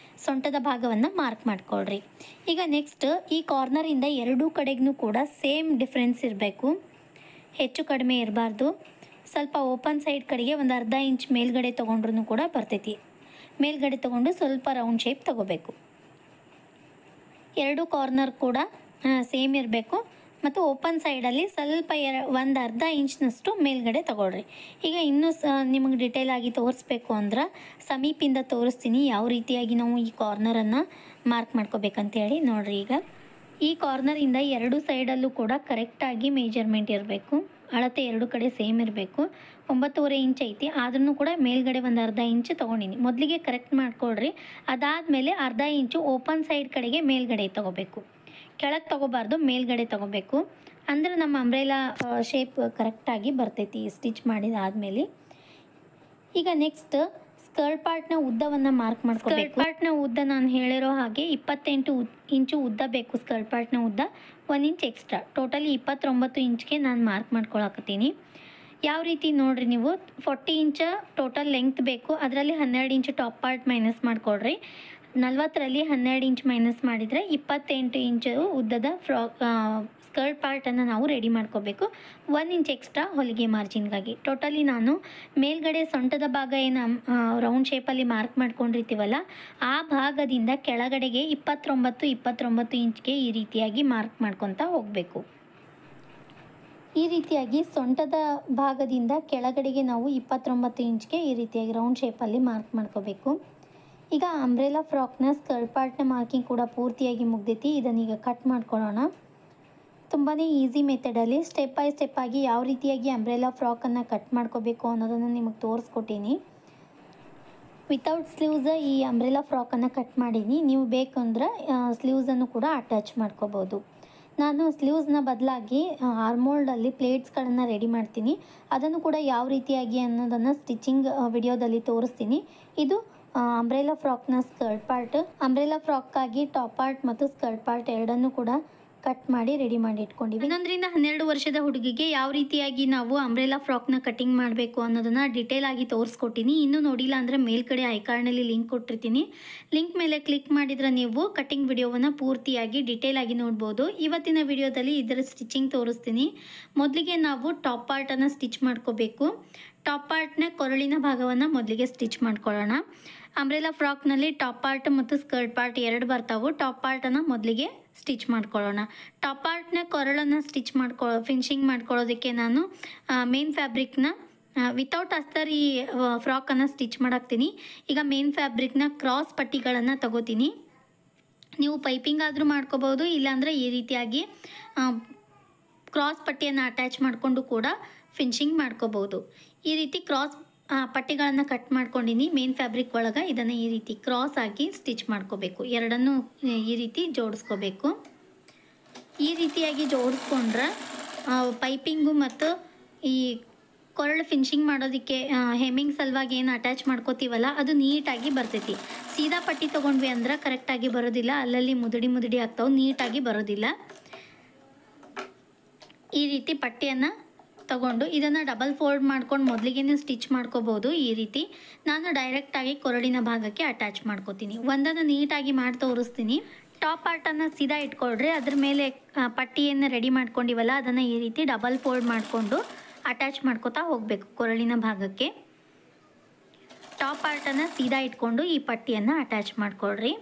ಸೊಂಟದ ಭಾಗವನ್ನು ಮಾರ್ಕ್ ಮಾಡ್ಕೊಳ್ರಿ. ಈಗ ನೆಕ್ಸ್ಟ್ ಈ ಕಾರ್ನರಿಂದ ಎರಡೂ ಕಡೆಗೂ ಕೂಡ ಸೇಮ್ ಡಿಫ್ರೆನ್ಸ್ ಇರಬೇಕು, ಹೆಚ್ಚು ಕಡಿಮೆ ಇರಬಾರ್ದು. ಸ್ವಲ್ಪ ಓಪನ್ ಸೈಡ್ ಕಡೆಗೆ ಒಂದು 1/2 ಇಂಚ್ ಮೇಲ್ಗಡೆ ತೊಗೊಂಡ್ರೂ ಕೂಡ ಬರ್ತೈತಿ. ಮೇಲ್ಗಡೆ ತಗೊಂಡು ಸ್ವಲ್ಪ ರೌಂಡ್ ಶೇಪ್ ತಗೋಬೇಕು. ಎರಡು ಕಾರ್ನರ್ ಕೂಡ ಸೇಮ್ ಇರಬೇಕು ಮತ್ತು ಓಪನ್ ಸೈಡಲ್ಲಿ ಸ್ವಲ್ಪ ಒಂದು ಅರ್ಧ ಇಂಚ್ನಷ್ಟು ಮೇಲ್ಗಡೆ ತಗೊಳ್ರಿ. ಈಗ ಇನ್ನೂ ನಿಮಗೆ ಡಿಟೇಲ್ ಆಗಿ ತೋರಿಸ್ಬೇಕು ಅಂದ್ರೆ ಸಮೀಪಿಂದ ತೋರಿಸ್ತೀನಿ ಯಾವ ರೀತಿಯಾಗಿ ನಾವು ಈ ಕಾರ್ನರನ್ನು ಮಾರ್ಕ್ ಮಾಡ್ಕೋಬೇಕಂತೇಳಿ. ನೋಡಿರಿ, ಈಗ ಈ ಕಾರ್ನರಿಂದ ಎರಡು ಸೈಡಲ್ಲೂ ಕೂಡ ಕರೆಕ್ಟಾಗಿ ಮೇಜರ್ಮೆಂಟ್ ಇರಬೇಕು. ಅಳತೆ ಎರಡು ಕಡೆ ಸೇಮ್ ಇರಬೇಕು. 9.5 ಇಂಚ್ ಐತಿ, ಆದ್ರೂ ಕೂಡ ಮೇಲ್ಗಡೆ ಒಂದು ಅರ್ಧ ಇಂಚ್ ತೊಗೊಂಡಿನಿ. ಮೊದಲಿಗೆ ಕರೆಕ್ಟ್ ಮಾಡ್ಕೊಳ್ರಿ. ಅದಾದಮೇಲೆ ಅರ್ಧ ಇಂಚು ಓಪನ್ ಸೈಡ್ ಕಡೆಗೆ ಮೇಲ್ಗಡೆ ತೊಗೋಬೇಕು. ಕೆಳಗೆ ತೊಗೋಬಾರ್ದು, ಮೇಲ್ಗಡೆ ತೊಗೋಬೇಕು. ಅಂದ್ರೆ ನಮ್ಮ ಅಂಬ್ರೆಲಾ ಶೇಪ್ ಕರೆಕ್ಟಾಗಿ ಬರ್ತೈತಿ ಸ್ಟಿಚ್ ಮಾಡಿದಾದಮೇಲೆ. ಈಗ ನೆಕ್ಸ್ಟ್ ಸ್ಕರ್ಟ್ ಪಾರ್ಟ್ನ ಉದ್ದವನ್ನು ಮಾರ್ಕ್ ಮಾಡ್ಕೋಬೇಕು. ಸ್ಕರ್ಟ್ ಪಾರ್ಟ್ನ ಉದ್ದ ನಾನು ಹೇಳಿರೋ ಹಾಗೆ 28 ಇಂಚು ಉದ್ದ ಬೇಕು. ಸ್ಕರ್ಟ್ ಪಾರ್ಟ್ನ ಉದ್ದ 1 ಇಂಚ್ ಎಕ್ಸ್ಟ್ರಾ, ಟೋಟಲಿ 29 ಇಂಚ್ಗೆ ನಾನು ಮಾರ್ಕ್ ಮಾಡ್ಕೊಳಕತ್ತೀನಿ. ಯಾವ ರೀತಿ ನೋಡಿರಿ, ನೀವು 40 ಇಂಚ್ ಟೋಟಲ್ ಲೆಂಗ್ತ್ ಬೇಕು. ಅದರಲ್ಲಿ 12 ಇಂಚ್ ಟಾಪ್ ಪಾರ್ಟ್ ಮೈನಸ್ ಮಾಡ್ಕೊಳ್ರಿ. 40ರಲ್ಲಿ 12 ಇಂಚ್ ಮೈನಸ್ ಮಾಡಿದರೆ 28 ಇಂಚು ಉದ್ದದ ಸ್ಕರ್ಟ್ ಪಾರ್ಟನ್ನು ನಾವು ರೆಡಿ ಮಾಡ್ಕೋಬೇಕು. 1 ಇಂಚ್ ಎಕ್ಸ್ಟ್ರಾ ಹೊಲಿಗೆ ಮಾರ್ಜಿನ್ಗಾಗಿ. ಟೋಟಲಿ ನಾನು ಮೇಲ್ಗಡೆ ಸೊಂಟದ ಭಾಗ ಏನು ರೌಂಡ್ ಶೇಪಲ್ಲಿ ಮಾರ್ಕ್ ಮಾಡ್ಕೊಂಡಿರ್ತೀವಲ್ಲ, ಆ ಭಾಗದಿಂದ ಕೆಳಗಡೆಗೆ 29 ಇಂಚ್ಗೆ ಈ ರೀತಿಯಾಗಿ ಮಾರ್ಕ್ ಮಾಡ್ಕೊತಾ ಹೋಗಬೇಕು. ಈ ರೀತಿಯಾಗಿ ಸೊಂಟದ ಭಾಗದಿಂದ ಕೆಳಗಡೆಗೆ ನಾವು 29 ಇಂಚ್ಗೆ ಈ ರೀತಿಯಾಗಿ ರೌಂಡ್ ಶೇಪಲ್ಲಿ ಮಾರ್ಕ್ ಮಾಡ್ಕೋಬೇಕು. ಈಗ ಅಂಬ್ರೆಲಾ ಫ್ರಾಕ್ನ ಸ್ಕರ್ಟ್ ಪಾರ್ಟ್ನ ಮಾರ್ಕಿಂಗ್ ಕೂಡ ಪೂರ್ತಿಯಾಗಿ ಮುಗ್ದೈತಿ. ಇದನ್ನೀಗ ಕಟ್ ಮಾಡ್ಕೊಳ್ಳೋಣ. ತುಂಬಾ ಈಸಿ ಮೆಥಡಲ್ಲಿ ಸ್ಟೆಪ್ ಬೈ ಸ್ಟೆಪ್ ಆಗಿ ಯಾವ ರೀತಿಯಾಗಿ ಅಂಬ್ರೆಲಾ ಫ್ರಾಕನ್ನು ಕಟ್ ಮಾಡ್ಕೋಬೇಕು ಅನ್ನೋದನ್ನು ನಿಮಗೆ ತೋರಿಸ್ಕೊಟ್ಟೀನಿ. ವಿತೌಟ್ ಸ್ಲೀವ್ಸ್ ಈ ಅಂಬ್ರೆಲಾ ಫ್ರಾಕನ್ನು ಕಟ್ ಮಾಡೀನಿ. ನೀವು ಬೇಕಂದ್ರೆ ಸ್ಲೀವ್ಸನ್ನು ಕೂಡ ಅಟ್ಯಾಚ್ ಮಾಡ್ಕೋಬೋದು. ನಾನು ಸ್ಲೀವ್ಸ್ನ ಬದಲಾಗಿ ಆರ್ಮೋಲ್ಡಲ್ಲಿ ಪ್ಲೇಟ್ಸ್ಗಳನ್ನು ರೆಡಿ ಮಾಡ್ತೀನಿ. ಅದನ್ನು ಕೂಡ ಯಾವ ರೀತಿಯಾಗಿ ಅನ್ನೋದನ್ನು ಸ್ಟಿಚಿಂಗ್ ವಿಡಿಯೋದಲ್ಲಿ ತೋರಿಸ್ತೀನಿ. ಇದು ಅಂಬ್ರೆಲಾ ಫ್ರಾಕ್ನ ಸ್ಕರ್ಟ್ ಪಾರ್ಟ್. ಅಂಬ್ರೆಲಾ ಫ್ರಾಕ್ಕಾಗಿ ಟಾಪ್ ಪಾರ್ಟ್ ಮತ್ತು ಸ್ಕರ್ಟ್ ಪಾರ್ಟ್ ಎರಡನ್ನೂ ಕೂಡ ಕಟ್ ಮಾಡಿ ರೆಡಿ ಮಾಡಿ ಇಟ್ಕೊಂಡಿವಿ. 11ರಿಂದ 12 ವರ್ಷದ ಹುಡುಗಿಗೆ ಯಾವ ರೀತಿಯಾಗಿ ನಾವು ಅಂಬ್ರೆಲಾ ಫ್ರಾಕ್ನ ಕಟಿಂಗ್ ಮಾಡಬೇಕು ಅನ್ನೋದನ್ನು ಡಿಟೇಲ್ ಆಗಿ ತೋರಿಸ್ಕೊಟ್ಟಿನಿ. ಇನ್ನೂ ನೋಡಿಲ್ಲ ಅಂದರೆ ಮೇಲ್ಗಡೆ ಐಕಾರ್ಡ್ನಲ್ಲಿ ಲಿಂಕ್ ಕೊಟ್ಟಿರ್ತೀನಿ. ಲಿಂಕ್ ಮೇಲೆ ಕ್ಲಿಕ್ ಮಾಡಿದರೆ ನೀವು ಕಟಿಂಗ್ ವಿಡಿಯೋವನ್ನು ಪೂರ್ತಿಯಾಗಿ ಡಿಟೇಲ್ ಆಗಿ ನೋಡ್ಬೋದು. ಇವತ್ತಿನ ವಿಡಿಯೋದಲ್ಲಿ ಇದರ ಸ್ಟಿಚಿಂಗ್ ತೋರಿಸ್ತೀನಿ. ಮೊದಲಿಗೆ ನಾವು ಟಾಪ್ ಪಾರ್ಟನ್ನು ಸ್ಟಿಚ್ ಮಾಡ್ಕೋಬೇಕು. ಟಾಪ್ ಪಾರ್ಟ್ನ ಕೊರಳಿನ ಭಾಗವನ್ನು ಮೊದಲಿಗೆ ಸ್ಟಿಚ್ ಮಾಡ್ಕೊಳ್ಳೋಣ. ಅಂಬ್ರೆಲಾ ಫ್ರಾಕ್ನಲ್ಲಿ ಟಾಪ್ ಪಾರ್ಟ್ ಮತ್ತು ಸ್ಕರ್ಟ್ ಪಾರ್ಟ್ ಎರಡು ಬರ್ತಾವೆ. ಟಾಪ್ ಪಾರ್ಟನ್ನು ಮೊದಲಿಗೆ ಸ್ಟಿಚ್ ಮಾಡ್ಕೊಳ್ಳೋಣ. ಟಾಪ್ ಪಾರ್ಟ್ನ ಕೊರಳನ್ನು ಫಿನಿಶಿಂಗ್ ಮಾಡ್ಕೊಳ್ಳೋದಕ್ಕೆ ನಾನು ಮೇನ್ ಫ್ಯಾಬ್ರಿಕ್ನ ವಿತೌಟ್ ಅಸ್ತರ್ ಈ ಫ್ರಾಕನ್ನು ಸ್ಟಿಚ್ ಮಾಡಾಕ್ತೀನಿ. ಈಗ ಮೇನ್ ಫ್ಯಾಬ್ರಿಕ್ನ ಕ್ರಾಸ್ ಪಟ್ಟಿಗಳನ್ನು ತಗೋತೀನಿ. ನೀವು ಪೈಪಿಂಗ್ ಆದರೂ ಮಾಡ್ಕೋಬೋದು, ಇಲ್ಲಾಂದರೆ ಈ ರೀತಿಯಾಗಿ ಕ್ರಾಸ್ ಪಟ್ಟಿಯನ್ನು ಅಟ್ಯಾಚ್ ಮಾಡಿಕೊಂಡು ಕೂಡ ಫಿನಿಶಿಂಗ್ ಮಾಡ್ಕೋಬೋದು. ಈ ರೀತಿ ಕ್ರಾಸ್ ಪಟ್ಟಿಗಳನ್ನು ಕಟ್ ಮಾಡ್ಕೊಂಡಿನಿ. ಮೇನ್ ಫ್ಯಾಬ್ರಿಕ್ ಒಳಗೆ ಇದನ್ನು ಈ ರೀತಿ ಕ್ರಾಸ್ ಆಗಿ ಸ್ಟಿಚ್ ಮಾಡ್ಕೋಬೇಕು. ಎರಡನ್ನೂ ಈ ರೀತಿ ಜೋಡಿಸ್ಕೋಬೇಕು. ಈ ರೀತಿಯಾಗಿ ಜೋಡಿಸ್ಕೊಂಡ್ರೆ ಪೈಪಿಂಗು ಮತ್ತು ಈ ಕೊರಳು ಫಿನಿಶಿಂಗ್ ಮಾಡೋದಕ್ಕೆ ಹೆಮ್ಮಿಂಗ್ ಸಲುವಾಗಿ ಏನು ಅಟ್ಯಾಚ್ ಮಾಡ್ಕೋತೀವಲ್ಲ ಅದು ನೀಟಾಗಿ ಬರ್ತೈತಿ. ಸೀದಾ ಪಟ್ಟಿ ತೊಗೊಂಡ್ವಿ ಅಂದ್ರೆ ಕರೆಕ್ಟಾಗಿ ಬರೋದಿಲ್ಲ, ಅಲ್ಲಲ್ಲಿ ಮುದುಡಿ ಆಗ್ತಾವೆ, ನೀಟಾಗಿ ಬರೋದಿಲ್ಲ. ಈ ರೀತಿ ಪಟ್ಟಿಯನ್ನು ತಗೊಂಡು ಇದನ್ನು ಡಬಲ್ ಫೋಲ್ಡ್ ಮಾಡ್ಕೊಂಡು ಮೊದಲಿಗೆ ಸ್ಟಿಚ್ ಮಾಡ್ಕೋಬೋದು. ಈ ರೀತಿ ನಾನು ಡೈರೆಕ್ಟಾಗಿ ಕೊರಳಿನ ಭಾಗಕ್ಕೆ ಅಟ್ಯಾಚ್ ಮಾಡ್ಕೋತೀನಿ. ಒಂದನ್ನು ನೀಟಾಗಿ ಮಾಡಿ ತೋರಿಸ್ತೀನಿ. ಟಾಪ್ ಪಾರ್ಟನ್ನು ಸೀದಾ ಇಟ್ಕೊಳ್ರಿ. ಅದ್ರ ಮೇಲೆ ಪಟ್ಟಿಯನ್ನು ರೆಡಿ ಮಾಡ್ಕೊಂಡಿವಲ್ಲ ಅದನ್ನು ಈ ರೀತಿ ಡಬಲ್ ಫೋಲ್ಡ್ ಮಾಡಿಕೊಂಡು ಅಟ್ಯಾಚ್ ಮಾಡ್ಕೋತಾ ಹೋಗಬೇಕು ಕೊರಳಿನ ಭಾಗಕ್ಕೆ. ಟಾಪ್ ಪಾರ್ಟನ್ನು ಸೀದಾ ಇಟ್ಕೊಂಡು ಈ ಪಟ್ಟಿಯನ್ನು ಅಟ್ಯಾಚ್ ಮಾಡ್ಕೊಳ್ರಿ.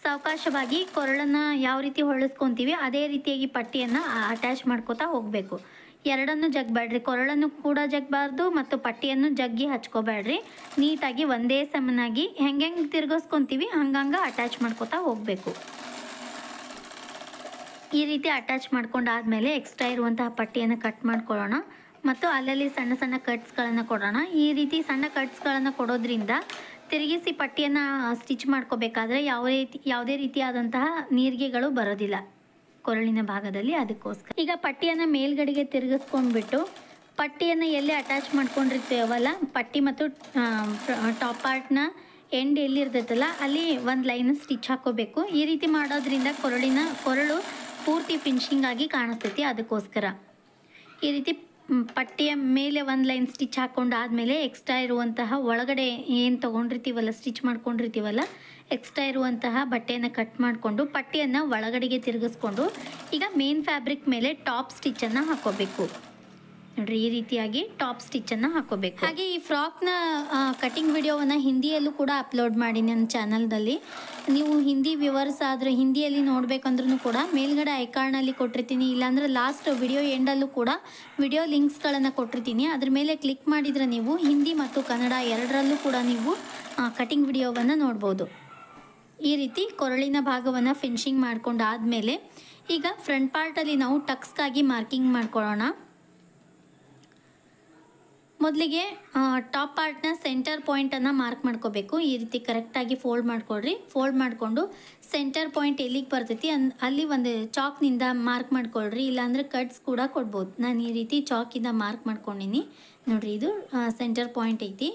ಸಾವಕಾಶವಾಗಿ ಕೊರಳನ್ನು ಯಾವ ರೀತಿ ಹೊಳಿಸ್ಕೊತೀವಿ ಅದೇ ರೀತಿಯಾಗಿ ಪಟ್ಟಿಯನ್ನು ಅಟ್ಯಾಚ್ ಮಾಡ್ಕೋತಾ ಹೋಗಬೇಕು. ಎರಡನ್ನು ಜಗ್ಬೇಡ್ರಿ, ಕೊರಳನ್ನು ಕೂಡ ಜಗ್ಬಾರ್ದು ಮತ್ತು ಪಟ್ಟಿಯನ್ನು ಜಗ್ಗಿ ಹಚ್ಕೋಬೇಡ್ರಿ. ನೀಟಾಗಿ ಒಂದೇ ಸಮನಾಗಿ ಹೆಂಗೆ ತಿರ್ಗಿಸ್ಕೊತೀವಿ ಹಂಗಂಗೆ ಅಟ್ಯಾಚ್ ಮಾಡ್ಕೋತಾ ಹೋಗಬೇಕು. ಈ ರೀತಿ ಅಟ್ಯಾಚ್ ಮಾಡ್ಕೊಂಡಾದ್ಮೇಲೆ ಎಕ್ಸ್ಟ್ರಾ ಇರುವಂತಹ ಪಟ್ಟಿಯನ್ನು ಕಟ್ ಮಾಡ್ಕೊಳ್ಳೋಣ ಮತ್ತು ಅಲ್ಲಲ್ಲಿ ಸಣ್ಣ ಸಣ್ಣ ಕಟ್ಸ್ಗಳನ್ನು ಕೊಡೋಣ. ಈ ರೀತಿ ಸಣ್ಣ ಕಟ್ಸ್ಗಳನ್ನು ಕೊಡೋದ್ರಿಂದ ತಿರುಗಿಸಿ ಪಟ್ಟಿಯನ್ನು ಸ್ಟಿಚ್ ಮಾಡ್ಕೋಬೇಕಾದ್ರೆ ಯಾವುದೇ ರೀತಿಯಾದಂತಹ ನೀರಿಗೆಗಳು ಬರೋದಿಲ್ಲ ಕೊರಳಿನ ಭಾಗದಲ್ಲಿ. ಅದಕ್ಕೋಸ್ಕರ ಈಗ ಪಟ್ಟಿಯನ್ನು ಮೇಲ್ಗಡೆಗೆ ತಿರುಗಿಸ್ಕೊಂಡ್ಬಿಟ್ಟು ಪಟ್ಟಿಯನ್ನು ಎಲ್ಲಿ ಅಟ್ಯಾಚ್ ಮಾಡ್ಕೊಂಡಿರ್ತೀವಲ್ಲ ಪಟ್ಟಿ ಮತ್ತು ಟಾಪ್ ಪಾರ್ಟ್ನ ಎಂಡ್ ಎಲ್ಲಿರ್ತೈತಲ್ಲ ಅಲ್ಲಿ ಒಂದು ಲೈನ್ ಸ್ಟಿಚ್ ಹಾಕೋಬೇಕು. ಈ ರೀತಿ ಮಾಡೋದ್ರಿಂದ ಕೊರಳು ಪೂರ್ತಿ ಫಿನಿಶಿಂಗ್ ಆಗಿ ಕಾಣಿಸ್ತೈತಿ. ಅದಕ್ಕೋಸ್ಕರ ಈ ರೀತಿ ಪಟ್ಟಿಯ ಮೇಲೆ ಒಂದು ಲೈನ್ ಸ್ಟಿಚ್ ಹಾಕ್ಕೊಂಡು ಆದಮೇಲೆ ಎಕ್ಸ್ಟ್ರಾ ಇರುವಂತಹ ಒಳಗಡೆ ಏನು ತೊಗೊಂಡಿರ್ತೀವಲ್ಲ ಸ್ಟಿಚ್ ಮಾಡ್ಕೊಂಡಿರ್ತೀವಲ್ಲ ಎಕ್ಸ್ಟ್ರಾ ಇರುವಂತಹ ಬಟ್ಟೆಯನ್ನು ಕಟ್ ಮಾಡಿಕೊಂಡು ಪಟ್ಟಿಯನ್ನು ಒಳಗಡೆಗೆ ತಿರುಗಿಸ್ಕೊಂಡು ಈಗ ಮೇನ್ ಫ್ಯಾಬ್ರಿಕ್ ಮೇಲೆ ಟಾಪ್ ಸ್ಟಿಚ್ಚನ್ನು ಹಾಕೋಬೇಕು. ನೋಡ್ರಿ ಈ ರೀತಿಯಾಗಿ ಟಾಪ್ ಸ್ಟಿಚ್ಚನ್ನು ಹಾಕೋಬೇಕು. ಹಾಗೆ ಈ ಫ್ರಾಕ್ನ ಕಟಿಂಗ್ ವಿಡಿಯೋವನ್ನು ಹಿಂದಿಯಲ್ಲೂ ಕೂಡ ಅಪ್ಲೋಡ್ ಮಾಡಿ ನನ್ನ ಚಾನಲ್ದಲ್ಲಿ. ನೀವು ಹಿಂದಿ ವ್ಯೂವರ್ಸ್ ಆದರೆ ಹಿಂದಿಯಲ್ಲಿ ನೋಡಬೇಕಂದ್ರೂ ಕೂಡ ಮೇಲ್ಗಡೆ ಐಕಾರ್ಡ್ನಲ್ಲಿ ಕೊಟ್ಟಿರ್ತೀನಿ, ಇಲ್ಲಾಂದರೆ ಲಾಸ್ಟ್ ವಿಡಿಯೋ ಎಂಡಲ್ಲೂ ಕೂಡ ವಿಡಿಯೋ ಲಿಂಕ್ಸ್ಗಳನ್ನು ಕೊಟ್ಟಿರ್ತೀನಿ. ಅದ್ರ ಮೇಲೆ ಕ್ಲಿಕ್ ಮಾಡಿದರೆ ನೀವು ಹಿಂದಿ ಮತ್ತು ಕನ್ನಡ ಎರಡರಲ್ಲೂ ಕೂಡ ನೀವು ಕಟಿಂಗ್ ವಿಡಿಯೋವನ್ನು ನೋಡ್ಬೋದು. ಈ ರೀತಿ ಕೊರಳಿನ ಭಾಗವನ್ನು ಫಿನಿಶಿಂಗ್ ಮಾಡ್ಕೊಂಡಾದಮೇಲೆ ಈಗ ಫ್ರಂಟ್ ಪಾರ್ಟಲ್ಲಿ ನಾವು ಟಕ್ಸ್ಗಾಗಿ ಮಾರ್ಕಿಂಗ್ ಮಾಡ್ಕೊಳ್ಳೋಣ. ಮೊದಲಿಗೆ ಟಾಪ್ ಪಾರ್ಟ್ನ ಸೆಂಟರ್ ಪಾಯಿಂಟನ್ನು ಮಾರ್ಕ್ ಮಾಡ್ಕೋಬೇಕು. ಈ ರೀತಿ ಕರೆಕ್ಟಾಗಿ ಫೋಲ್ಡ್ ಮಾಡ್ಕೊಳ್ರಿ. ಫೋಲ್ಡ್ ಮಾಡಿಕೊಂಡು ಸೆಂಟರ್ ಪಾಯಿಂಟ್ ಎಲ್ಲಿಗೆ ಬರ್ತೈತಿ ಅಲ್ಲಿ ಒಂದು ಚಾಕ್ನಿಂದ ಮಾರ್ಕ್ ಮಾಡ್ಕೊಳ್ರಿ, ಇಲ್ಲಾಂದರೆ ಕಟ್ಸ್ ಕೂಡ ಕೊಡ್ಬೋದು. ನಾನು ಈ ರೀತಿ ಚಾಕಿಂದ ಮಾರ್ಕ್ ಮಾಡ್ಕೊಂಡಿನಿ. ನೋಡಿರಿ ಇದು ಸೆಂಟರ್ ಪಾಯಿಂಟ್ ಐತಿ.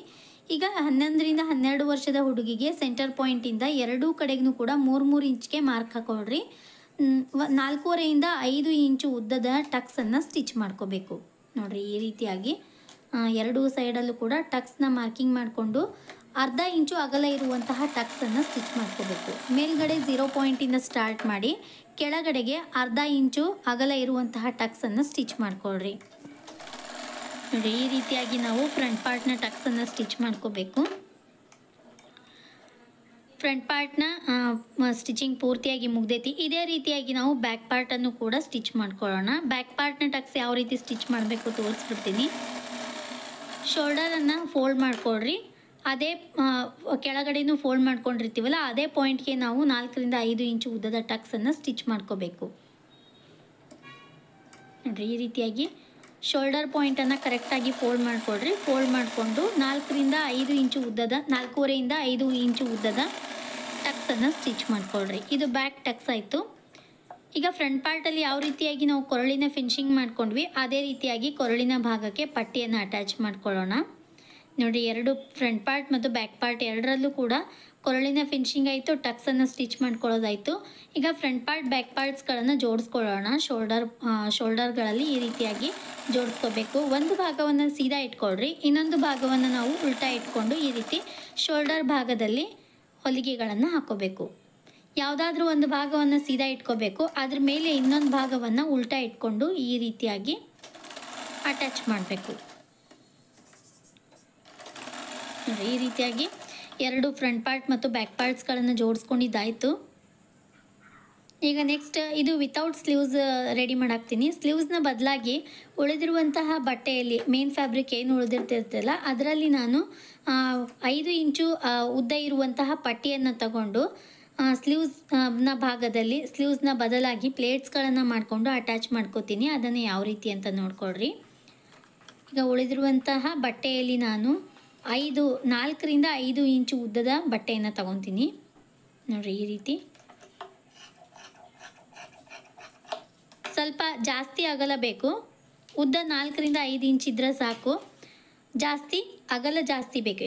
ಈಗ 11ರಿಂದ 12 ವರ್ಷದ ಹುಡುಗಿಗೆ ಸೆಂಟರ್ ಪಾಯಿಂಟಿಂದ ಎರಡೂ ಕಡೆಗೂ ಕೂಡ 3 ಇಂಚ್ಗೆ ಮಾರ್ಕ್ ಹಾಕೊಳ್ರಿ. 4.5ರಿಂದ 5 ಇಂಚು ಉದ್ದದ ಟಕ್ಸನ್ನು ಸ್ಟಿಚ್ ಮಾಡ್ಕೋಬೇಕು. ನೋಡಿರಿ ಈ ರೀತಿಯಾಗಿ ಎರಡೂ ಸೈಡಲ್ಲೂ ಕೂಡ ಟಕ್ಸ್ನ ಮಾರ್ಕಿಂಗ್ ಮಾಡಿಕೊಂಡು ಅರ್ಧ ಇಂಚು ಅಗಲ ಇರುವಂತಹ ಟಕ್ಸನ್ನು ಸ್ಟಿಚ್ ಮಾಡ್ಕೋಬೇಕು. ಮೇಲ್ಗಡೆ 0 ಪಾಯಿಂಟಿಂದ ಸ್ಟಾರ್ಟ್ ಮಾಡಿ ಕೆಳಗಡೆಗೆ ಅರ್ಧ ಇಂಚು ಅಗಲ ಇರುವಂತಹ ಟಕ್ಸನ್ನು ಸ್ಟಿಚ್ ಮಾಡ್ಕೊಳ್ರಿ. ನೋಡಿ ಈ ರೀತಿಯಾಗಿ ನಾವು ಫ್ರಂಟ್ ಪಾರ್ಟ್ನ ಟಕ್ಸನ್ನು ಸ್ಟಿಚ್ ಮಾಡ್ಕೋಬೇಕು. ಫ್ರಂಟ್ ಪಾರ್ಟ್ನ ಸ್ಟಿಚಿಂಗ್ ಪೂರ್ತಿಯಾಗಿ ಮುಗ್ದೈತಿ. ಇದೇ ರೀತಿಯಾಗಿ ನಾವು ಬ್ಯಾಕ್ ಪಾರ್ಟನ್ನು ಕೂಡ ಸ್ಟಿಚ್ ಮಾಡ್ಕೊಳ್ಳೋಣ. ಬ್ಯಾಕ್ ಪಾರ್ಟ್ನ ಟಕ್ಸ್ ಯಾವ ರೀತಿ ಸ್ಟಿಚ್ ಮಾಡಬೇಕು ತೋರಿಸ್ಬಿಡ್ತೀನಿ. ಶೋಲ್ಡರನ್ನು ಫೋಲ್ಡ್ ಮಾಡ್ಕೊಳ್ರಿ. ಅದೇ ಕೆಳಗಡೆನೂ ಫೋಲ್ಡ್ ಮಾಡ್ಕೊಂಡಿರ್ತೀವಲ್ಲ ಅದೇ ಪಾಯಿಂಟ್ಗೆ ನಾವು 4ರಿಂದ 5 ಇಂಚು ಉದ್ದದ ಟಕ್ಸನ್ನು ಸ್ಟಿಚ್ ಮಾಡ್ಕೋಬೇಕು. ನೋಡಿರಿ ಈ ರೀತಿಯಾಗಿ ಶೋಲ್ಡರ್ ಪಾಯಿಂಟನ್ನು ಕರೆಕ್ಟಾಗಿ ಫೋಲ್ಡ್ ಮಾಡ್ಕೊಳ್ರಿ. ಫೋಲ್ಡ್ ಮಾಡಿಕೊಂಡು 4ರಿಂದ 5 ಇಂಚು ಉದ್ದದ 4.5ರಿಂದ 5 ಇಂಚು ಉದ್ದದ ಟಕ್ಸನ್ನು ಸ್ಟಿಚ್ ಮಾಡ್ಕೊಳ್ರಿ. ಇದು ಬ್ಯಾಕ್ ಟಕ್ಸ್ ಆಯಿತು. ಈಗ ಫ್ರಂಟ್ ಪಾರ್ಟಲ್ಲಿ ಯಾವ ರೀತಿಯಾಗಿ ನಾವು ಕೊರಳಿನ ಫಿನಿಶಿಂಗ್ ಮಾಡ್ಕೊಂಡ್ವಿ ಅದೇ ರೀತಿಯಾಗಿ ಕೊರಳಿನ ಭಾಗಕ್ಕೆ ಪಟ್ಟಿಯನ್ನು ಅಟ್ಯಾಚ್ ಮಾಡ್ಕೊಳ್ಳೋಣ. ನೋಡಿ ಎರಡು ಫ್ರಂಟ್ ಪಾರ್ಟ್ ಮತ್ತು ಬ್ಯಾಕ್ ಪಾರ್ಟ್ ಎರಡರಲ್ಲೂ ಕೂಡ ಕೊರಳಿನ ಫಿನಿಶಿಂಗ್ ಆಯಿತು, ಟಕ್ಸನ್ನು ಸ್ಟಿಚ್ ಮಾಡ್ಕೊಳ್ಳೋದಾಯಿತು. ಈಗ ಫ್ರಂಟ್ ಪಾರ್ಟ್ ಬ್ಯಾಕ್ ಪಾರ್ಟ್ಸ್ಗಳನ್ನು ಜೋಡಿಸ್ಕೊಳ್ಳೋಣ. ಶೋಲ್ಡರ್ಗಳಲ್ಲಿ ಈ ರೀತಿಯಾಗಿ ಜೋಡಿಸ್ಕೋಬೇಕು. ಒಂದು ಭಾಗವನ್ನು ಸೀದಾ ಇಟ್ಕೊಳ್ರಿ, ಇನ್ನೊಂದು ಭಾಗವನ್ನು ನಾವು ಉಲ್ಟಾ ಇಟ್ಕೊಂಡು ಈ ರೀತಿ ಶೋಲ್ಡರ್ ಭಾಗದಲ್ಲಿ ಹೊಲಿಗೆಗಳನ್ನು ಹಾಕೋಬೇಕು. ಯಾವುದಾದ್ರೂ ಒಂದು ಭಾಗವನ್ನು ಸೀದಾ ಇಟ್ಕೋಬೇಕು, ಅದ್ರ ಮೇಲೆ ಇನ್ನೊಂದು ಭಾಗವನ್ನು ಉಲ್ಟಾ ಇಟ್ಕೊಂಡು ಈ ರೀತಿಯಾಗಿ ಅಟ್ಯಾಚ್ ಮಾಡಬೇಕು. ಈ ರೀತಿಯಾಗಿ ಎರಡು ಫ್ರಂಟ್ ಪಾರ್ಟ್ ಮತ್ತು ಬ್ಯಾಕ್ ಪಾರ್ಟ್ಸ್ಗಳನ್ನು ಜೋಡಿಸ್ಕೊಂಡಿದ್ದಾಯಿತು. ಈಗ ನೆಕ್ಸ್ಟ್ ಇದು ವಿತೌಟ್ ಸ್ಲೀವ್ಸ್ ರೆಡಿ ಮಾಡಾಕ್ತೀನಿ. ಸ್ಲೀವ್ಸ್ನ ಬದಲಾಗಿ ಉಳಿದಿರುವಂತಹ ಬಟ್ಟೆಯಲ್ಲಿ ಮೇನ್ ಫ್ಯಾಬ್ರಿಕ್ ಏನು ಉಳಿದಿರ್ತಿರ್ತಲ್ಲ ಅದರಲ್ಲಿ ನಾನು 5 ಇಂಚು ಉದ್ದ ಇರುವಂತಹ ಪಟ್ಟಿಯನ್ನು ತಗೊಂಡು ಸ್ಲೀವ್ಸ್ನ ಭಾಗದಲ್ಲಿ ಸ್ಲೀವ್ಸ್ನ ಬದಲಾಗಿ ಪ್ಲೇಟ್ಸ್ಗಳನ್ನು ಮಾಡಿಕೊಂಡು ಅಟ್ಯಾಚ್ ಮಾಡ್ಕೋತೀನಿ. ಅದನ್ನು ಯಾವ ರೀತಿ ಅಂತ ನೋಡ್ಕೊಳ್ರಿ. ಈಗ ಉಳಿದಿರುವಂತಹ ಬಟ್ಟೆಯಲ್ಲಿ ನಾನು 4ರಿಂದ 5 ಇಂಚು ಉದ್ದದ ಬಟ್ಟೆಯನ್ನು ತಗೊತೀನಿ. ನೋಡಿರಿ ಈ ರೀತಿ ಸ್ವಲ್ಪ ಜಾಸ್ತಿ ಅಗಲ ಬೇಕು. ಉದ್ದ 4ರಿಂದ 5 ಇಂಚ್ ಇದ್ದರೆ ಸಾಕು. ಜಾಸ್ತಿ ಅಗಲ ಜಾಸ್ತಿ ಬೇಕು,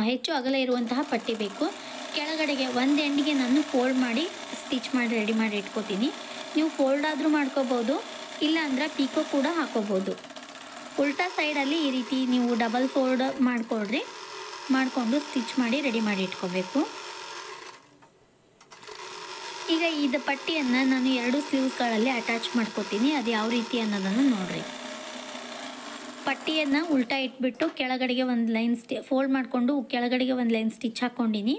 ಹೆಚ್ಚು ಅಗಲ ಇರುವಂತಹ ಪಟ್ಟಿ ಬೇಕು. ಕೆಳಗಡೆಗೆ ಒಂದು ಎಂಡಿಗೆ ನಾನು ಫೋಲ್ಡ್ ಮಾಡಿ ಸ್ಟಿಚ್ ಮಾಡಿ ರೆಡಿ ಮಾಡಿ ಇಟ್ಕೋತೀನಿ. ನೀವು ಫೋಲ್ಡ್ ಆದರೂ ಮಾಡ್ಕೋಬೋದು, ಇಲ್ಲ ಅಂದ್ರೆ ಪೀಕೋ ಕೂಡ ಹಾಕೋಬೋದು. ಉಲ್ಟಾ ಸೈಡಲ್ಲಿ ಈ ರೀತಿ ನೀವು ಡಬಲ್ ಫೋಲ್ಡ್ ಮಾಡಿಕೊಂಡು ಸ್ಟಿಚ್ ಮಾಡಿ ರೆಡಿ ಮಾಡಿ ಇಟ್ಕೋಬೇಕು. ಈಗ ಇದು ಪಟ್ಟಿಯನ್ನು ನಾನು 2 ಸ್ಲೀವ್ಸ್ಗಳಲ್ಲಿ ಅಟ್ಯಾಚ್ ಮಾಡ್ಕೋತೀನಿ. ಅದು ಯಾವ ರೀತಿ ಅನ್ನೋದನ್ನು ನೋಡಿರಿ. ಪಟ್ಟಿಯನ್ನು ಉಲ್ಟಾ ಇಟ್ಬಿಟ್ಟು ಕೆಳಗಡೆಗೆ ಒಂದು ಲೈನ್ ಫೋಲ್ಡ್ ಮಾಡಿಕೊಂಡು ಕೆಳಗಡೆಗೆ ಒಂದು ಲೈನ್ ಸ್ಟಿಚ್ ಹಾಕ್ಕೊಂಡಿನಿ.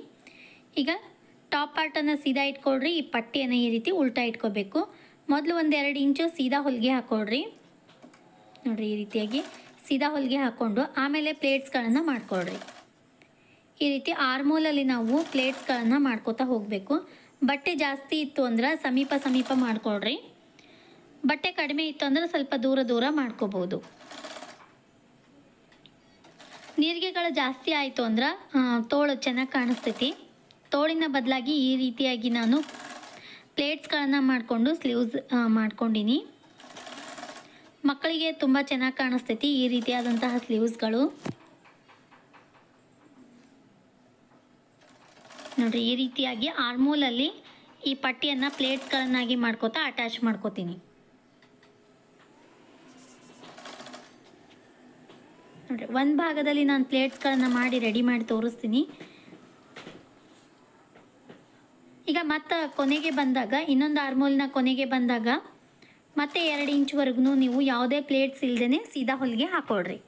ಈಗ ಟಾಪ್ ಪಾರ್ಟನ್ನು ಸೀದಾ ಇಟ್ಕೊಳ್ರಿ. ಈ ಪಟ್ಟಿಯನ್ನು ಈ ರೀತಿ ಉಲ್ಟಾ ಇಟ್ಕೋಬೇಕು. ಮೊದಲು 1-2 ಇಂಚು ಸೀದಾ ಹೊಲಿಗೆ ಹಾಕ್ಕೊಳ್ರಿ. ನೋಡಿರಿ ಈ ರೀತಿಯಾಗಿ ಸೀದಾ ಹೊಲಿಗೆ ಹಾಕ್ಕೊಂಡು ಆಮೇಲೆ ಪ್ಲೇಟ್ಸ್ಗಳನ್ನು ಮಾಡ್ಕೊಳ್ರಿ. ಈ ರೀತಿ ಆರ್ಮೋಲಲ್ಲಿ ನಾವು ಪ್ಲೇಟ್ಸ್ಗಳನ್ನು ಮಾಡ್ಕೋತಾ ಹೋಗಬೇಕು. ಬಟ್ಟೆ ಜಾಸ್ತಿ ಇತ್ತು ಅಂದ್ರೆ ಸಮೀಪ ಮಾಡ್ಕೊಳ್ರಿ. ಬಟ್ಟೆ ಕಡಿಮೆ ಇತ್ತು ಅಂದ್ರೆ ಸ್ವಲ್ಪ ದೂರ ಮಾಡ್ಕೋಬೋದು. ನೀರಿಗೆಗಳು ಜಾಸ್ತಿ ಆಯಿತು ಅಂದ್ರೆ ತೋಳು ಚೆನ್ನಾಗಿ ಕಾಣಿಸ್ತೈತಿ. ತೋಳಿನ ಬದಲಾಗಿ ಈ ರೀತಿಯಾಗಿ ನಾನು ಪ್ಲೇಟ್ಸ್ಗಳನ್ನು ಮಾಡಿಕೊಂಡು ಸ್ಲೀವ್ಸ್ ಮಾಡ್ಕೊಂಡಿನಿ. ಮಕ್ಕಳಿಗೆ ತುಂಬ ಚೆನ್ನಾಗಿ ಕಾಣಿಸ್ತೈತಿ ಈ ರೀತಿಯಾದಂತಹ ಸ್ಲೀವ್ಸ್ಗಳು. ನೋಡಿರಿ ಈ ರೀತಿಯಾಗಿ ಆರ್ಮೋಲಲ್ಲಿ ಈ ಪಟ್ಟಿಯನ್ನು ಪ್ಲೇಟ್ಸ್ಗಳನ್ನಾಗಿ ಮಾಡ್ಕೋತಾ ಅಟ್ಯಾಚ್ ಮಾಡ್ಕೋತೀನಿ. ನೋಡಿರಿ ಒಂದು ಭಾಗದಲ್ಲಿ ನಾನು ಪ್ಲೇಟ್ಸ್ಗಳನ್ನು ಮಾಡಿ ರೆಡಿ ಮಾಡಿ ತೋರಿಸ್ತೀನಿ. ಈಗ ಮತ್ತೆ ಕೊನೆಗೆ ಬಂದಾಗ ಇನ್ನೊಂದು ಆರ್ಮೋಲ್ನ ಕೊನೆಗೆ ಬಂದಾಗ ಮತ್ತು 2 ಇಂಚ್ವರೆಗೂ ನೀವು ಯಾವುದೇ ಪ್ಲೇಟ್ಸ್ ಇಲ್ಲದೇ ಸೀದಾ ಹೊಲಿಗೆ ಹಾಕ್ಕೊಳ್ರಿ.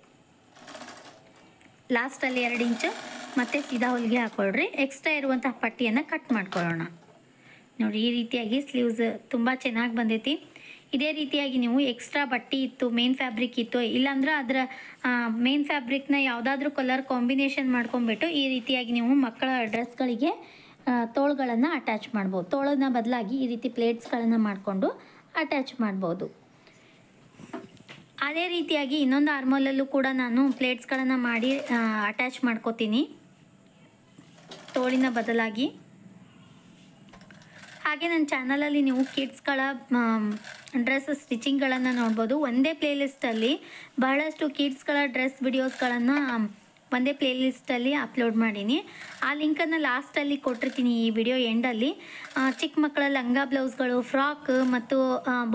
ಲಾಸ್ಟಲ್ಲಿ 2 ಇಂಚು ಮತ್ತು ಸೀದಾ ಹೊಲಿಗೆ ಹಾಕ್ಕೊಳ್ರಿ. ಎಕ್ಸ್ಟ್ರಾ ಇರುವಂತಹ ಪಟ್ಟಿಯನ್ನು ಕಟ್ ಮಾಡ್ಕೊಳ್ಳೋಣ. ನೋಡಿ, ಈ ರೀತಿಯಾಗಿ ಸ್ಲೀವ್ಸ್ ತುಂಬ ಚೆನ್ನಾಗಿ ಬಂದೈತಿ. ಇದೇ ರೀತಿಯಾಗಿ ನೀವು ಎಕ್ಸ್ಟ್ರಾ ಬಟ್ಟೆ ಇತ್ತು, ಮೇನ್ ಫ್ಯಾಬ್ರಿಕ್ ಇತ್ತು, ಇಲ್ಲಾಂದ್ರೆ ಅದರ ಮೇನ್ ಫ್ಯಾಬ್ರಿಕ್ನ ಯಾವುದಾದ್ರೂ ಕಲರ್ ಕಾಂಬಿನೇಷನ್ ಮಾಡ್ಕೊಂಬಿಟ್ಟು ಈ ರೀತಿಯಾಗಿ ನೀವು ಮಕ್ಕಳ ಡ್ರೆಸ್ಗಳಿಗೆ ತೋಳುಗಳನ್ನು ಅಟ್ಯಾಚ್ ಮಾಡ್ಬೋದು. ತೋಳನ್ನ ಬದಲಾಗಿ ಈ ರೀತಿ ಪ್ಲೇಟ್ಸ್ಗಳನ್ನು ಮಾಡಿಕೊಂಡು ಅಟ್ಯಾಚ್ ಮಾಡ್ಬೋದು. ಅದೇ ರೀತಿಯಾಗಿ ಇನ್ನೊಂದು ಆರ್ಮೋಲಲ್ಲೂ ಕೂಡ ನಾನು ಪ್ಲೇಟ್ಸ್ಗಳನ್ನು ಮಾಡಿ ಅಟ್ಯಾಚ್ ಮಾಡ್ಕೋತೀನಿ ತೋಳಿನ ಬದಲಾಗಿ. ಹಾಗೆ ನನ್ನ ಚಾನಲಲ್ಲಿ ನೀವು ಕಿಡ್ಸ್ಗಳ ಡ್ರೆಸ್ ಸ್ಟಿಚಿಂಗ್ಗಳನ್ನು ನೋಡ್ಬೋದು. ಒಂದೇ ಪ್ಲೇಲಿಸ್ಟಲ್ಲಿ ಬಹಳಷ್ಟು ಕಿಡ್ಸ್ಗಳ ಡ್ರೆಸ್ ವಿಡಿಯೋಸ್ಗಳನ್ನು ಒಂದೇ ಪ್ಲೇಲಿಸ್ಟಲ್ಲಿ ಅಪ್ಲೋಡ್ ಮಾಡೀನಿ. ಆ ಲಿಂಕನ್ನು ಲಾಸ್ಟಲ್ಲಿ ಕೊಟ್ಟಿರ್ತೀನಿ ಈ ವಿಡಿಯೋ ಎಂಡಲ್ಲಿ. ಚಿಕ್ಕ ಮಕ್ಕಳ ಲಂಗ ಬ್ಲೌಸ್ಗಳು, ಫ್ರಾಕ್ ಮತ್ತು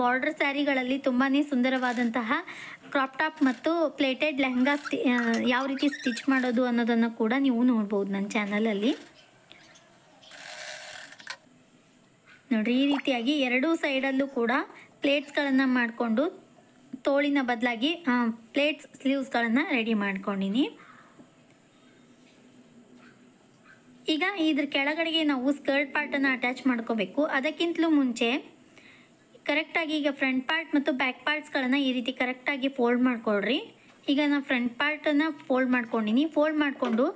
ಬಾರ್ಡರ್ ಸ್ಯಾರಿಗಳಲ್ಲಿ ತುಂಬಾ ಸುಂದರವಾದಂತಹ ಕ್ರಾಪ್ ಟಾಪ್ ಮತ್ತು ಪ್ಲೇಟೆಡ್ ಲೆಹಂಗಾ ಯಾವ ರೀತಿ ಸ್ಟಿಚ್ ಮಾಡೋದು ಅನ್ನೋದನ್ನು ಕೂಡ ನೀವು ನೋಡ್ಬೋದು ನನ್ನ ಚಾನಲಲ್ಲಿ. ನೋಡಿರಿ, ಈ ರೀತಿಯಾಗಿ ಎರಡೂ ಸೈಡಲ್ಲೂ ಕೂಡ ಪ್ಲೇಟ್ಸ್ಗಳನ್ನು ಮಾಡಿಕೊಂಡು ತೋಳಿನ ಬದಲಾಗಿ ಪ್ಲೇಟ್ಸ್ ಸ್ಲೀವ್ಸ್ಗಳನ್ನು ರೆಡಿ ಮಾಡ್ಕೊಂಡಿನಿ. ಈಗ ಇದ್ರ ಕೆಳಗಡೆಗೆ ನಾವು ಸ್ಕರ್ಟ್ ಪಾರ್ಟನ್ನು ಅಟ್ಯಾಚ್ ಮಾಡ್ಕೋಬೇಕು. ಅದಕ್ಕಿಂತಲೂ ಮುಂಚೆ ಕರೆಕ್ಟಾಗಿ ಈಗ ಫ್ರಂಟ್ ಪಾರ್ಟ್ ಮತ್ತು ಬ್ಯಾಕ್ ಪಾರ್ಟ್ಸ್ಗಳನ್ನು ಈ ರೀತಿ ಕರೆಕ್ಟಾಗಿ ಫೋಲ್ಡ್ ಮಾಡ್ಕೊಳ್ರಿ. ಈಗ ನಾನು ಫ್ರಂಟ್ ಪಾರ್ಟನ್ನು ಫೋಲ್ಡ್ ಮಾಡ್ಕೊಂಡಿನಿ. ಫೋಲ್ಡ್ ಮಾಡಿಕೊಂಡು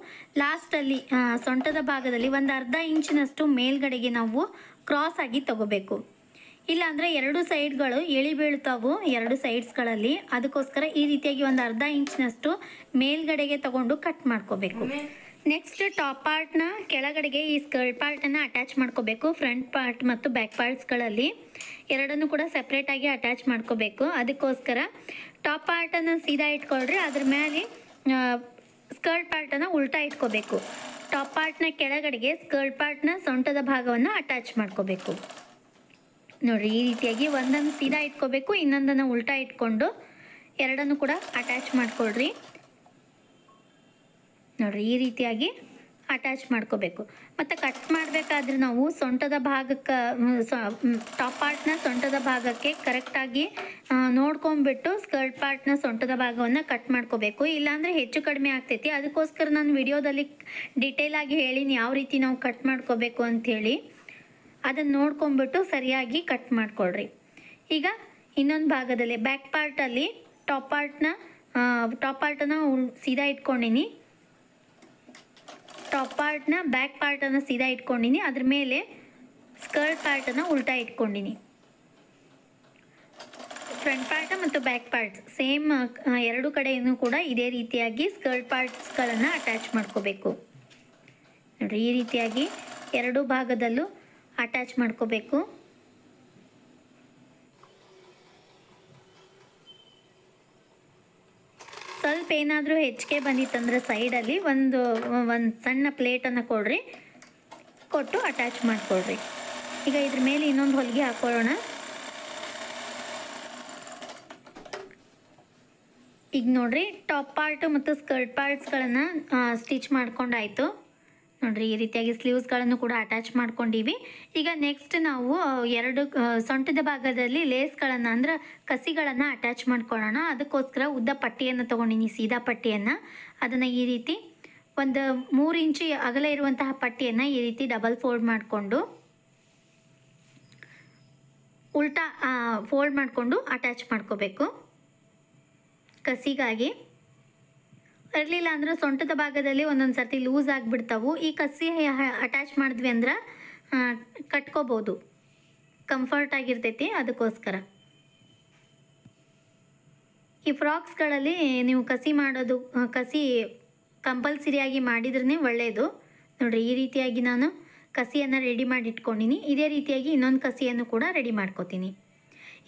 ಲಾಸ್ಟಲ್ಲಿ ಸೊಂಟದ ಭಾಗದಲ್ಲಿ ಒಂದು ಅರ್ಧ ಇಂಚಿನಷ್ಟು ಮೇಲ್ಗಡೆಗೆ ನಾವು ಕ್ರಾಸ್ ಆಗಿ ತಗೋಬೇಕು. ಇಲ್ಲಾಂದರೆ ಎರಡು ಸೈಡ್ಗಳು ಎಳಿ ಬೀಳ್ತಾವು ಎರಡು ಸೈಡ್ಸ್ಗಳಲ್ಲಿ. ಅದಕ್ಕೋಸ್ಕರ ಈ ರೀತಿಯಾಗಿ ಒಂದು ಅರ್ಧ ಇಂಚಿನಷ್ಟು ಮೇಲ್ಗಡೆಗೆ ತಗೊಂಡು ಕಟ್ ಮಾಡ್ಕೋಬೇಕು. ನೆಕ್ಸ್ಟ್ ಟಾಪ್ ಪಾರ್ಟ್ನ ಕೆಳಗಡೆಗೆ ಈ ಸ್ಕರ್ಟ್ ಪಾರ್ಟನ್ನು ಅಟ್ಯಾಚ್ ಮಾಡ್ಕೋಬೇಕು. ಫ್ರಂಟ್ ಪಾರ್ಟ್ ಮತ್ತು ಬ್ಯಾಕ್ ಪಾರ್ಟ್ಸ್ಗಳಲ್ಲಿ ಎರಡನ್ನೂ ಕೂಡ ಸಪ್ರೇಟಾಗಿ ಅಟ್ಯಾಚ್ ಮಾಡ್ಕೋಬೇಕು. ಅದಕ್ಕೋಸ್ಕರ ಟಾಪ್ ಪಾರ್ಟನ್ನು ಸೀದಾ ಇಟ್ಕೊಳ್ರಿ, ಅದ್ರ ಮೇಲೆ ಸ್ಕರ್ಟ್ ಪಾರ್ಟನ್ನು ಉಲ್ಟಾ ಇಟ್ಕೋಬೇಕು. ಟಾಪ್ ಪಾರ್ಟ್ನ ಕೆಳಗಡೆಗೆ ಸ್ಕರ್ಟ್ ಪಾರ್ಟ್ನ ಸೊಂಟದ ಭಾಗವನ್ನು ಅಟ್ಯಾಚ್ ಮಾಡ್ಕೋಬೇಕು. ನೋಡಿರಿ, ಈ ರೀತಿಯಾಗಿ ಒಂದನ್ನು ಸೀದಾ ಇಟ್ಕೋಬೇಕು, ಇನ್ನೊಂದನ್ನು ಉಲ್ಟಾ ಇಟ್ಕೊಂಡು ಎರಡನ್ನು ಕೂಡ ಅಟ್ಯಾಚ್ ಮಾಡ್ಕೊಳ್ರಿ. ನೋಡಿರಿ, ಈ ರೀತಿಯಾಗಿ ಅಟ್ಯಾಚ್ ಮಾಡ್ಕೋಬೇಕು. ಮತ್ತು ಕಟ್ ಮಾಡಬೇಕಾದ್ರೆ ನಾವು ಸೊಂಟದ ಭಾಗಕ್ಕೆ ಟಾಪ್ ಪಾರ್ಟ್ನ ಸೊಂಟದ ಭಾಗಕ್ಕೆ ಕರೆಕ್ಟಾಗಿ ನೋಡ್ಕೊಂಬಿಟ್ಟು ಸ್ಕರ್ಟ್ ಪಾರ್ಟ್ನ ಸೊಂಟದ ಭಾಗವನ್ನು ಕಟ್ ಮಾಡ್ಕೋಬೇಕು. ಇಲ್ಲಾಂದರೆ ಹೆಚ್ಚು ಕಡಿಮೆ ಆಗ್ತೈತಿ. ಅದಕ್ಕೋಸ್ಕರ ನಾನು ವಿಡಿಯೋದಲ್ಲಿ ಡಿಟೇಲಾಗಿ ಹೇಳೀನಿ ಯಾವ ರೀತಿ ನಾವು ಕಟ್ ಮಾಡ್ಕೋಬೇಕು ಅಂಥೇಳಿ. ಅದನ್ನು ನೋಡ್ಕೊಂಬಿಟ್ಟು ಸರಿಯಾಗಿ ಕಟ್ ಮಾಡ್ಕೊಳ್ರಿ. ಈಗ ಇನ್ನೊಂದು ಭಾಗದಲ್ಲಿ ಬ್ಯಾಕ್ ಪಾರ್ಟಲ್ಲಿ ಟಾಪ್ ಪಾರ್ಟನ್ನು ಸೀದಾ ಇಟ್ಕೊಂಡಿನಿ. ಟಾಪ್ ಪಾರ್ಟ್ನ ಬ್ಯಾಕ್ ಪಾರ್ಟನ್ನು ಸೀದಾ ಇಟ್ಕೊಂಡಿನಿ, ಅದ್ರ ಮೇಲೆ ಸ್ಕರ್ಟ್ ಪಾರ್ಟನ್ನು ಉಲ್ಟಾ ಇಟ್ಕೊಂಡಿನಿ. ಫ್ರಂಟ್ ಪಾರ್ಟ್ ಮತ್ತು ಬ್ಯಾಕ್ ಪಾರ್ಟ್ಸ್ ಸೇಮ್ ಎರಡು ಕಡೆಯೂ ಕೂಡ ಇದೇ ರೀತಿಯಾಗಿ ಸ್ಕರ್ಟ್ ಪಾರ್ಟ್ಸ್ಗಳನ್ನು ಅಟ್ಯಾಚ್ ಮಾಡ್ಕೋಬೇಕು. ನೋಡಿರಿ, ಈ ರೀತಿಯಾಗಿ ಎರಡೂ ಭಾಗದಲ್ಲೂ ಅಟ್ಯಾಚ್ ಮಾಡ್ಕೋಬೇಕು. ಸ್ವಲ್ಪ ಏನಾದರೂ ಹೆಚ್ಚಿಗೆ ಬಂದಿತ್ತಂದ್ರೆ ಸೈಡಲ್ಲಿ ಒಂದು ಸಣ್ಣ ಪ್ಲೇಟನ್ನು ಕೊಡ್ರಿ, ಕೊಟ್ಟು ಅಟ್ಯಾಚ್ ಮಾಡಿಕೊಡ್ರಿ. ಈಗ ಇದ್ರ ಮೇಲೆ ಇನ್ನೊಂದು ಹೊಲಿಗೆ ಹಾಕ್ಕೊಳ್ಳೋಣ. ಈಗ ನೋಡಿರಿ, ಟಾಪ್ ಪಾರ್ಟು ಮತ್ತು ಸ್ಕರ್ಟ್ ಪಾರ್ಟ್ಸ್ಗಳನ್ನು ಸ್ಟಿಚ್ ಮಾಡ್ಕೊಂಡಾಯಿತು. ನೋಡಿರಿ, ಈ ರೀತಿಯಾಗಿ ಸ್ಲೀವ್ಸ್ಗಳನ್ನು ಕೂಡ ಅಟ್ಯಾಚ್ ಮಾಡ್ಕೊಂಡಿವಿ. ಈಗ ನೆಕ್ಸ್ಟ್ ನಾವು ಎರಡು ಸೊಂಟದ ಭಾಗದಲ್ಲಿ ಲೇಸ್ಗಳನ್ನು ಅಂದ್ರೆ ಕಸಿಗಳನ್ನು ಅಟ್ಯಾಚ್ ಮಾಡ್ಕೊಳ್ಳೋಣ. ಅದಕ್ಕೋಸ್ಕರ ಉದ್ದ ಪಟ್ಟಿಯನ್ನು ತೊಗೊಂಡಿನಿ, ಸೀದಾ ಪಟ್ಟಿಯನ್ನು. ಅದನ್ನು ಈ ರೀತಿ ಒಂದು 3 ಇಂಚು ಅಗಲ ಇರುವಂತಹ ಪಟ್ಟಿಯನ್ನು ಈ ರೀತಿ ಡಬಲ್ ಫೋಲ್ಡ್ ಮಾಡಿಕೊಂಡು ಉಲ್ಟಾ ಫೋಲ್ಡ್ ಮಾಡಿಕೊಂಡು ಅಟ್ಯಾಚ್ ಮಾಡ್ಕೋಬೇಕು ಕಸಿಗಾಗಿ. ಇರಲಿಲ್ಲ ಅಂದ್ರೆ ಸೊಂಟದ ಭಾಗದಲ್ಲಿ ಒಂದೊಂದು ಸರ್ತಿ ಲೂಸ್ ಆಗಿಬಿಡ್ತಾವು. ಈ ಕಸಿ ಅಟ್ಯಾಚ್ ಮಾಡಿದ್ವಿ ಅಂದ್ರೆ ಕಟ್ಕೋಬೋದು, ಕಂಫರ್ಟ್ ಆಗಿರ್ತೈತಿ. ಅದಕ್ಕೋಸ್ಕರ ಈ ಫ್ರಾಕ್ಸ್ಗಳಲ್ಲಿ ನೀವು ಕಸಿ ಕಂಪಲ್ಸರಿಯಾಗಿ ಮಾಡಿದ್ರೇ ಒಳ್ಳೆಯದು. ನೋಡಿರಿ, ಈ ರೀತಿಯಾಗಿ ನಾನು ಕಸಿಯನ್ನು ರೆಡಿ ಮಾಡಿ ಇಟ್ಕೊಂಡಿನಿ. ಇದೇ ರೀತಿಯಾಗಿ ಇನ್ನೊಂದು ಕಸಿಯನ್ನು ಕೂಡ ರೆಡಿ ಮಾಡ್ಕೋತೀನಿ.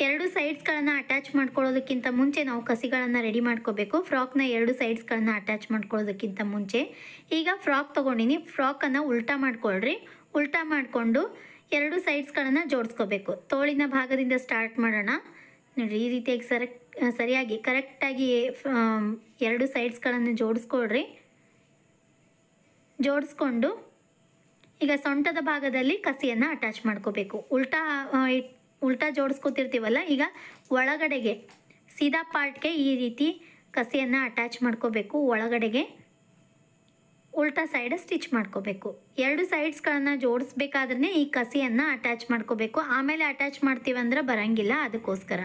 ಎರಡು ಸೈಡ್ಸ್ಗಳನ್ನು ಅಟ್ಯಾಚ್ ಮಾಡ್ಕೊಳ್ಳೋದಕ್ಕಿಂತ ಮುಂಚೆ ನಾವು ಕಸಿಗಳನ್ನು ರೆಡಿ ಮಾಡ್ಕೋಬೇಕು. ಫ್ರಾಕ್ನ ಎರಡು ಸೈಡ್ಸ್ಗಳನ್ನು ಅಟ್ಯಾಚ್ ಮಾಡ್ಕೊಳ್ಳೋದಕ್ಕಿಂತ ಮುಂಚೆ. ಈಗ ಫ್ರಾಕ್ ತೊಗೊಂಡಿನಿ, ಫ್ರಾಕನ್ನು ಉಲ್ಟಾ ಮಾಡ್ಕೊಳ್ರಿ. ಉಲ್ಟಾ ಮಾಡಿಕೊಂಡು ಎರಡು ಸೈಡ್ಸ್ಗಳನ್ನು ಜೋಡಿಸ್ಕೋಬೇಕು. ತೋಳಿನ ಭಾಗದಿಂದ ಸ್ಟಾರ್ಟ್ ಮಾಡೋಣ. ನೋಡಿ, ಈ ರೀತಿಯಾಗಿ ಸರಿಯಾಗಿ ಕರೆಕ್ಟಾಗಿ ಎರಡು ಸೈಡ್ಸ್ಗಳನ್ನು ಜೋಡಿಸ್ಕೊಳ್ರಿ. ಜೋಡಿಸ್ಕೊಂಡು ಈಗ ಸೊಂಟದ ಭಾಗದಲ್ಲಿ ಕಸಿಯನ್ನು ಅಟ್ಯಾಚ್ ಮಾಡ್ಕೋಬೇಕು. ಉಲ್ಟಾ ಜೋಡಿಸ್ಕೊತಿರ್ತೀವಲ್ಲ, ಈಗ ಒಳಗಡೆಗೆ ಸೀದಾ ಪಾರ್ಟ್ಗೆ ಈ ರೀತಿ ಕಸಿಯನ್ನು ಅಟ್ಯಾಚ್ ಮಾಡ್ಕೋಬೇಕು. ಒಳಗಡೆಗೆ ಉಲ್ಟಾ ಸೈಡ್ ಸ್ಟಿಚ್ ಮಾಡ್ಕೋಬೇಕು. 2 ಸೈಡ್ಸ್ಗಳನ್ನು ಜೋಡಿಸ್ಬೇಕಾದ್ರೆ ಈ ಕಸಿಯನ್ನು ಅಟ್ಯಾಚ್ ಮಾಡ್ಕೋಬೇಕು. ಆಮೇಲೆ ಅಟ್ಯಾಚ್ ಮಾಡ್ತೀವಂದ್ರೆ ಬರಂಗಿಲ್ಲ, ಅದಕ್ಕೋಸ್ಕರ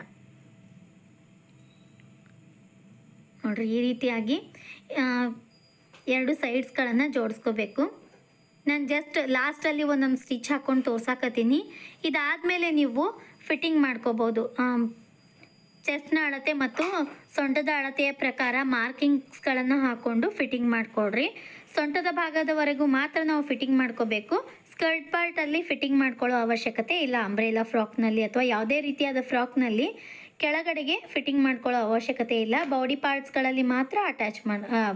ನೋಡ್ರಿ ಈ ರೀತಿಯಾಗಿ 2 ಸೈಡ್ಸ್ಗಳನ್ನು ಜೋಡಿಸ್ಕೋಬೇಕು. ನಾನು ಜಸ್ಟ್ ಲಾಸ್ಟಲ್ಲಿ ಒಂದೊಂದು ಸ್ಟಿಚ್ ಹಾಕ್ಕೊಂಡು ತೋರ್ಸಾಕತ್ತೀನಿ. ಇದಾದಮೇಲೆ ನೀವು ಫಿಟ್ಟಿಂಗ್ ಮಾಡ್ಕೋಬೋದು. ಚೆಸ್ಟ್ನ ಅಳತೆ ಮತ್ತು ಸೊಂಟದ ಅಳತೆಯ ಪ್ರಕಾರ ಮಾರ್ಕಿಂಗ್ಸ್ಗಳನ್ನು ಹಾಕ್ಕೊಂಡು ಫಿಟ್ಟಿಂಗ್ ಮಾಡಿಕೊಡ್ರಿ. ಸೊಂಟದ ಭಾಗದವರೆಗೂ ಮಾತ್ರ ನಾವು ಫಿಟ್ಟಿಂಗ್ ಮಾಡ್ಕೋಬೇಕು. ಸ್ಕರ್ಟ್ ಪಾರ್ಟಲ್ಲಿ ಫಿಟ್ಟಿಂಗ್ ಮಾಡ್ಕೊಳ್ಳೋ ಅವಶ್ಯಕತೆ ಇಲ್ಲ. ಅಂಬ್ರೆಲಾ ಫ್ರಾಕ್ನಲ್ಲಿ ಅಥವಾ ಯಾವುದೇ ರೀತಿಯಾದ ಫ್ರಾಕ್ನಲ್ಲಿ ಕೆಳಗಡೆಗೆ ಫಿಟ್ಟಿಂಗ್ ಮಾಡ್ಕೊಳ್ಳೋ ಅವಶ್ಯಕತೆ ಇಲ್ಲ. ಬಾಡಿ ಪಾರ್ಟ್ಸ್ಗಳಲ್ಲಿ ಮಾತ್ರ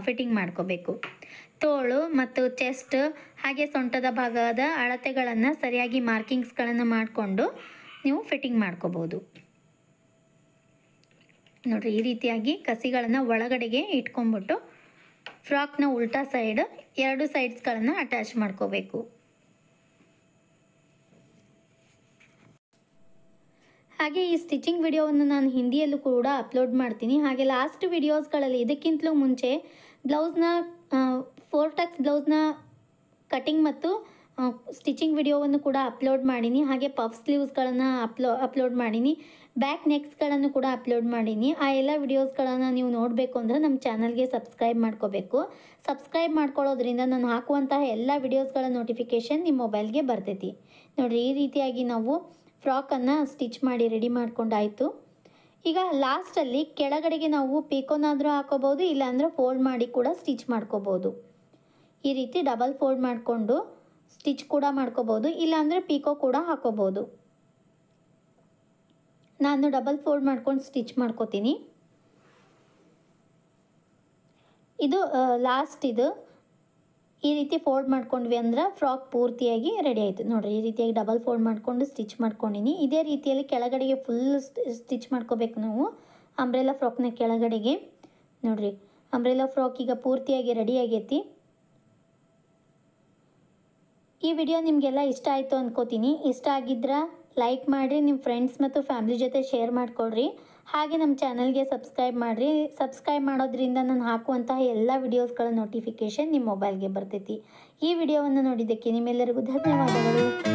ಫಿಟ್ಟಿಂಗ್ ಮಾಡ್ಕೋಬೇಕು. ತೋಳು ಮತ್ತು ಚೆಸ್ಟ್ ಹಾಗೆ ಸೊಂಟದ ಭಾಗದ ಅಳತೆಗಳನ್ನು ಸರಿಯಾಗಿ ಮಾರ್ಕಿಂಗ್ಸ್ಗಳನ್ನು ಮಾಡಿಕೊಂಡು ನೀವು ಫಿಟ್ಟಿಂಗ್ ಮಾಡ್ಕೋಬೋದು. ನೋಡಿರಿ ಈ ರೀತಿಯಾಗಿ ಕಸಿಗಳನ್ನು ಒಳಗಡೆಗೆ ಇಟ್ಕೊಂಡ್ಬಿಟ್ಟು ಫ್ರಾಕ್ನ ಉಲ್ಟಾ ಸೈಡ್ 2 ಸೈಡ್ಸ್ಗಳನ್ನು ಅಟ್ಯಾಚ್ ಮಾಡ್ಕೋಬೇಕು. ಹಾಗೆ ಈ ಸ್ಟಿಚಿಂಗ್ ವಿಡಿಯೋವನ್ನು ನಾನು ಹಿಂದಿಯಲ್ಲೂ ಕೂಡ ಅಪ್ಲೋಡ್ ಮಾಡ್ತೀನಿ. ಹಾಗೆ ಲಾಸ್ಟ್ ವಿಡಿಯೋಸ್ಗಳಲ್ಲಿ ಇದಕ್ಕಿಂತಲೂ ಮುಂಚೆ ಬ್ಲೌಸ್ನ 4 ಟಕ್ಸ್ ಬ್ಲೌಸ್ನ ಕಟಿಂಗ್ ಮತ್ತು ಸ್ಟಿಚಿಂಗ್ ವಿಡಿಯೋವನ್ನು ಕೂಡ ಅಪ್ಲೋಡ್ ಮಾಡೀನಿ. ಹಾಗೆ ಪಫ್ ಸ್ಲೀವ್ಸ್ಗಳನ್ನು ಅಪ್ಲೋಡ್ ಮಾಡೀನಿ. ಬ್ಯಾಕ್ ನೆಕ್ಸ್ಗಳನ್ನು ಕೂಡ ಅಪ್ಲೋಡ್ ಮಾಡೀನಿ. ಆ ಎಲ್ಲ ವಿಡಿಯೋಸ್ಗಳನ್ನು ನೀವು ನೋಡಬೇಕು ಅಂದರೆ ನಮ್ಮ ಚಾನಲ್ಗೆ ಸಬ್ಸ್ಕ್ರೈಬ್ ಮಾಡ್ಕೋಬೇಕು. ಸಬ್ಸ್ಕ್ರೈಬ್ ಮಾಡ್ಕೊಳ್ಳೋದ್ರಿಂದ ನಾನು ಹಾಕುವಂತಹ ಎಲ್ಲ ವಿಡಿಯೋಸ್ಗಳ ನೋಟಿಫಿಕೇಷನ್ ನಿಮ್ಮ ಮೊಬೈಲ್ಗೆ ಬರ್ತೈತಿ. ನೋಡಿರಿ ಈ ರೀತಿಯಾಗಿ ನಾವು ಫ್ರಾಕನ್ನು ಸ್ಟಿಚ್ ಮಾಡಿ ರೆಡಿ ಮಾಡ್ಕೊಂಡಾಯಿತು. ಈಗ ಲಾಸ್ಟಲ್ಲಿ ಕೆಳಗಡೆಗೆ ನಾವು ಪೀಕೋನಾದರೂ ಹಾಕೋಬೋದು, ಇಲ್ಲಾಂದರೆ ಫೋಲ್ಡ್ ಮಾಡಿ ಕೂಡ ಸ್ಟಿಚ್ ಮಾಡ್ಕೋಬೋದು. ಈ ರೀತಿ ಡಬಲ್ ಫೋಲ್ಡ್ ಮಾಡಿಕೊಂಡು ಸ್ಟಿಚ್ ಕೂಡ ಮಾಡ್ಕೋಬೋದು, ಇಲ್ಲಾಂದರೆ ಪೀಕೋ ಕೂಡ ಹಾಕೋಬೋದು. ನಾನು ಡಬಲ್ ಫೋಲ್ಡ್ ಮಾಡ್ಕೊಂಡು ಸ್ಟಿಚ್ ಮಾಡ್ಕೋತೀನಿ. ಇದು ಲಾಸ್ಟ್. ಇದು ಈ ರೀತಿ ಫೋಲ್ಡ್ ಮಾಡ್ಕೊಂಡ್ವಿ ಅಂದ್ರೆ ಫ್ರಾಕ್ ಪೂರ್ತಿಯಾಗಿ ರೆಡಿ ಆಯಿತು. ನೋಡಿರಿ ಈ ರೀತಿಯಾಗಿ ಡಬಲ್ ಫೋಲ್ಡ್ ಮಾಡಿಕೊಂಡು ಸ್ಟಿಚ್ ಮಾಡ್ಕೊಂಡಿನಿ. ಇದೇ ರೀತಿಯಲ್ಲಿ ಕೆಳಗಡೆಗೆ ಫುಲ್ ಸ್ಟಿಚ್ ಮಾಡ್ಕೋಬೇಕು ನಾವು ಅಂಬ್ರೆಲಾ ಫ್ರಾಕ್ನ ಕೆಳಗಡೆಗೆ. ನೋಡಿರಿ ಅಂಬ್ರೆಲಾ ಫ್ರಾಕ್ ಈಗ ಪೂರ್ತಿಯಾಗಿ ರೆಡಿ ಆಗೈತಿ. ಈ ವಿಡಿಯೋ ನಿಮಗೆಲ್ಲ ಇಷ್ಟ ಆಯಿತು ಅಂದ್ಕೋತೀನಿ. ಇಷ್ಟ ಆಗಿದ್ರೆ ಲೈಕ್ ಮಾಡಿರಿ, ನಿಮ್ಮ ಫ್ರೆಂಡ್ಸ್ ಮತ್ತು ಫ್ಯಾಮಿಲಿ ಜೊತೆ ಶೇರ್ ಮಾಡಿಕೊಡ್ರಿ. ಹಾಗೆ ನಮ್ಮ ಚಾನಲ್ಗೆ ಸಬ್ಸ್ಕ್ರೈಬ್ ಮಾಡಿರಿ. ಸಬ್ಸ್ಕ್ರೈಬ್ ಮಾಡೋದ್ರಿಂದ ನಾನು ಹಾಕುವಂತಹ ಎಲ್ಲ ವಿಡಿಯೋಸ್ಗಳ ನೋಟಿಫಿಕೇಷನ್ ನಿಮ್ಮ ಮೊಬೈಲ್ಗೆ ಬರ್ತೈತಿ. ಈ ವಿಡಿಯೋವನ್ನು ನೋಡಿದ್ದಕ್ಕೆ ನಿಮ್ಮೆಲ್ಲರಿಗೂ ಧನ್ಯವಾದಗಳು.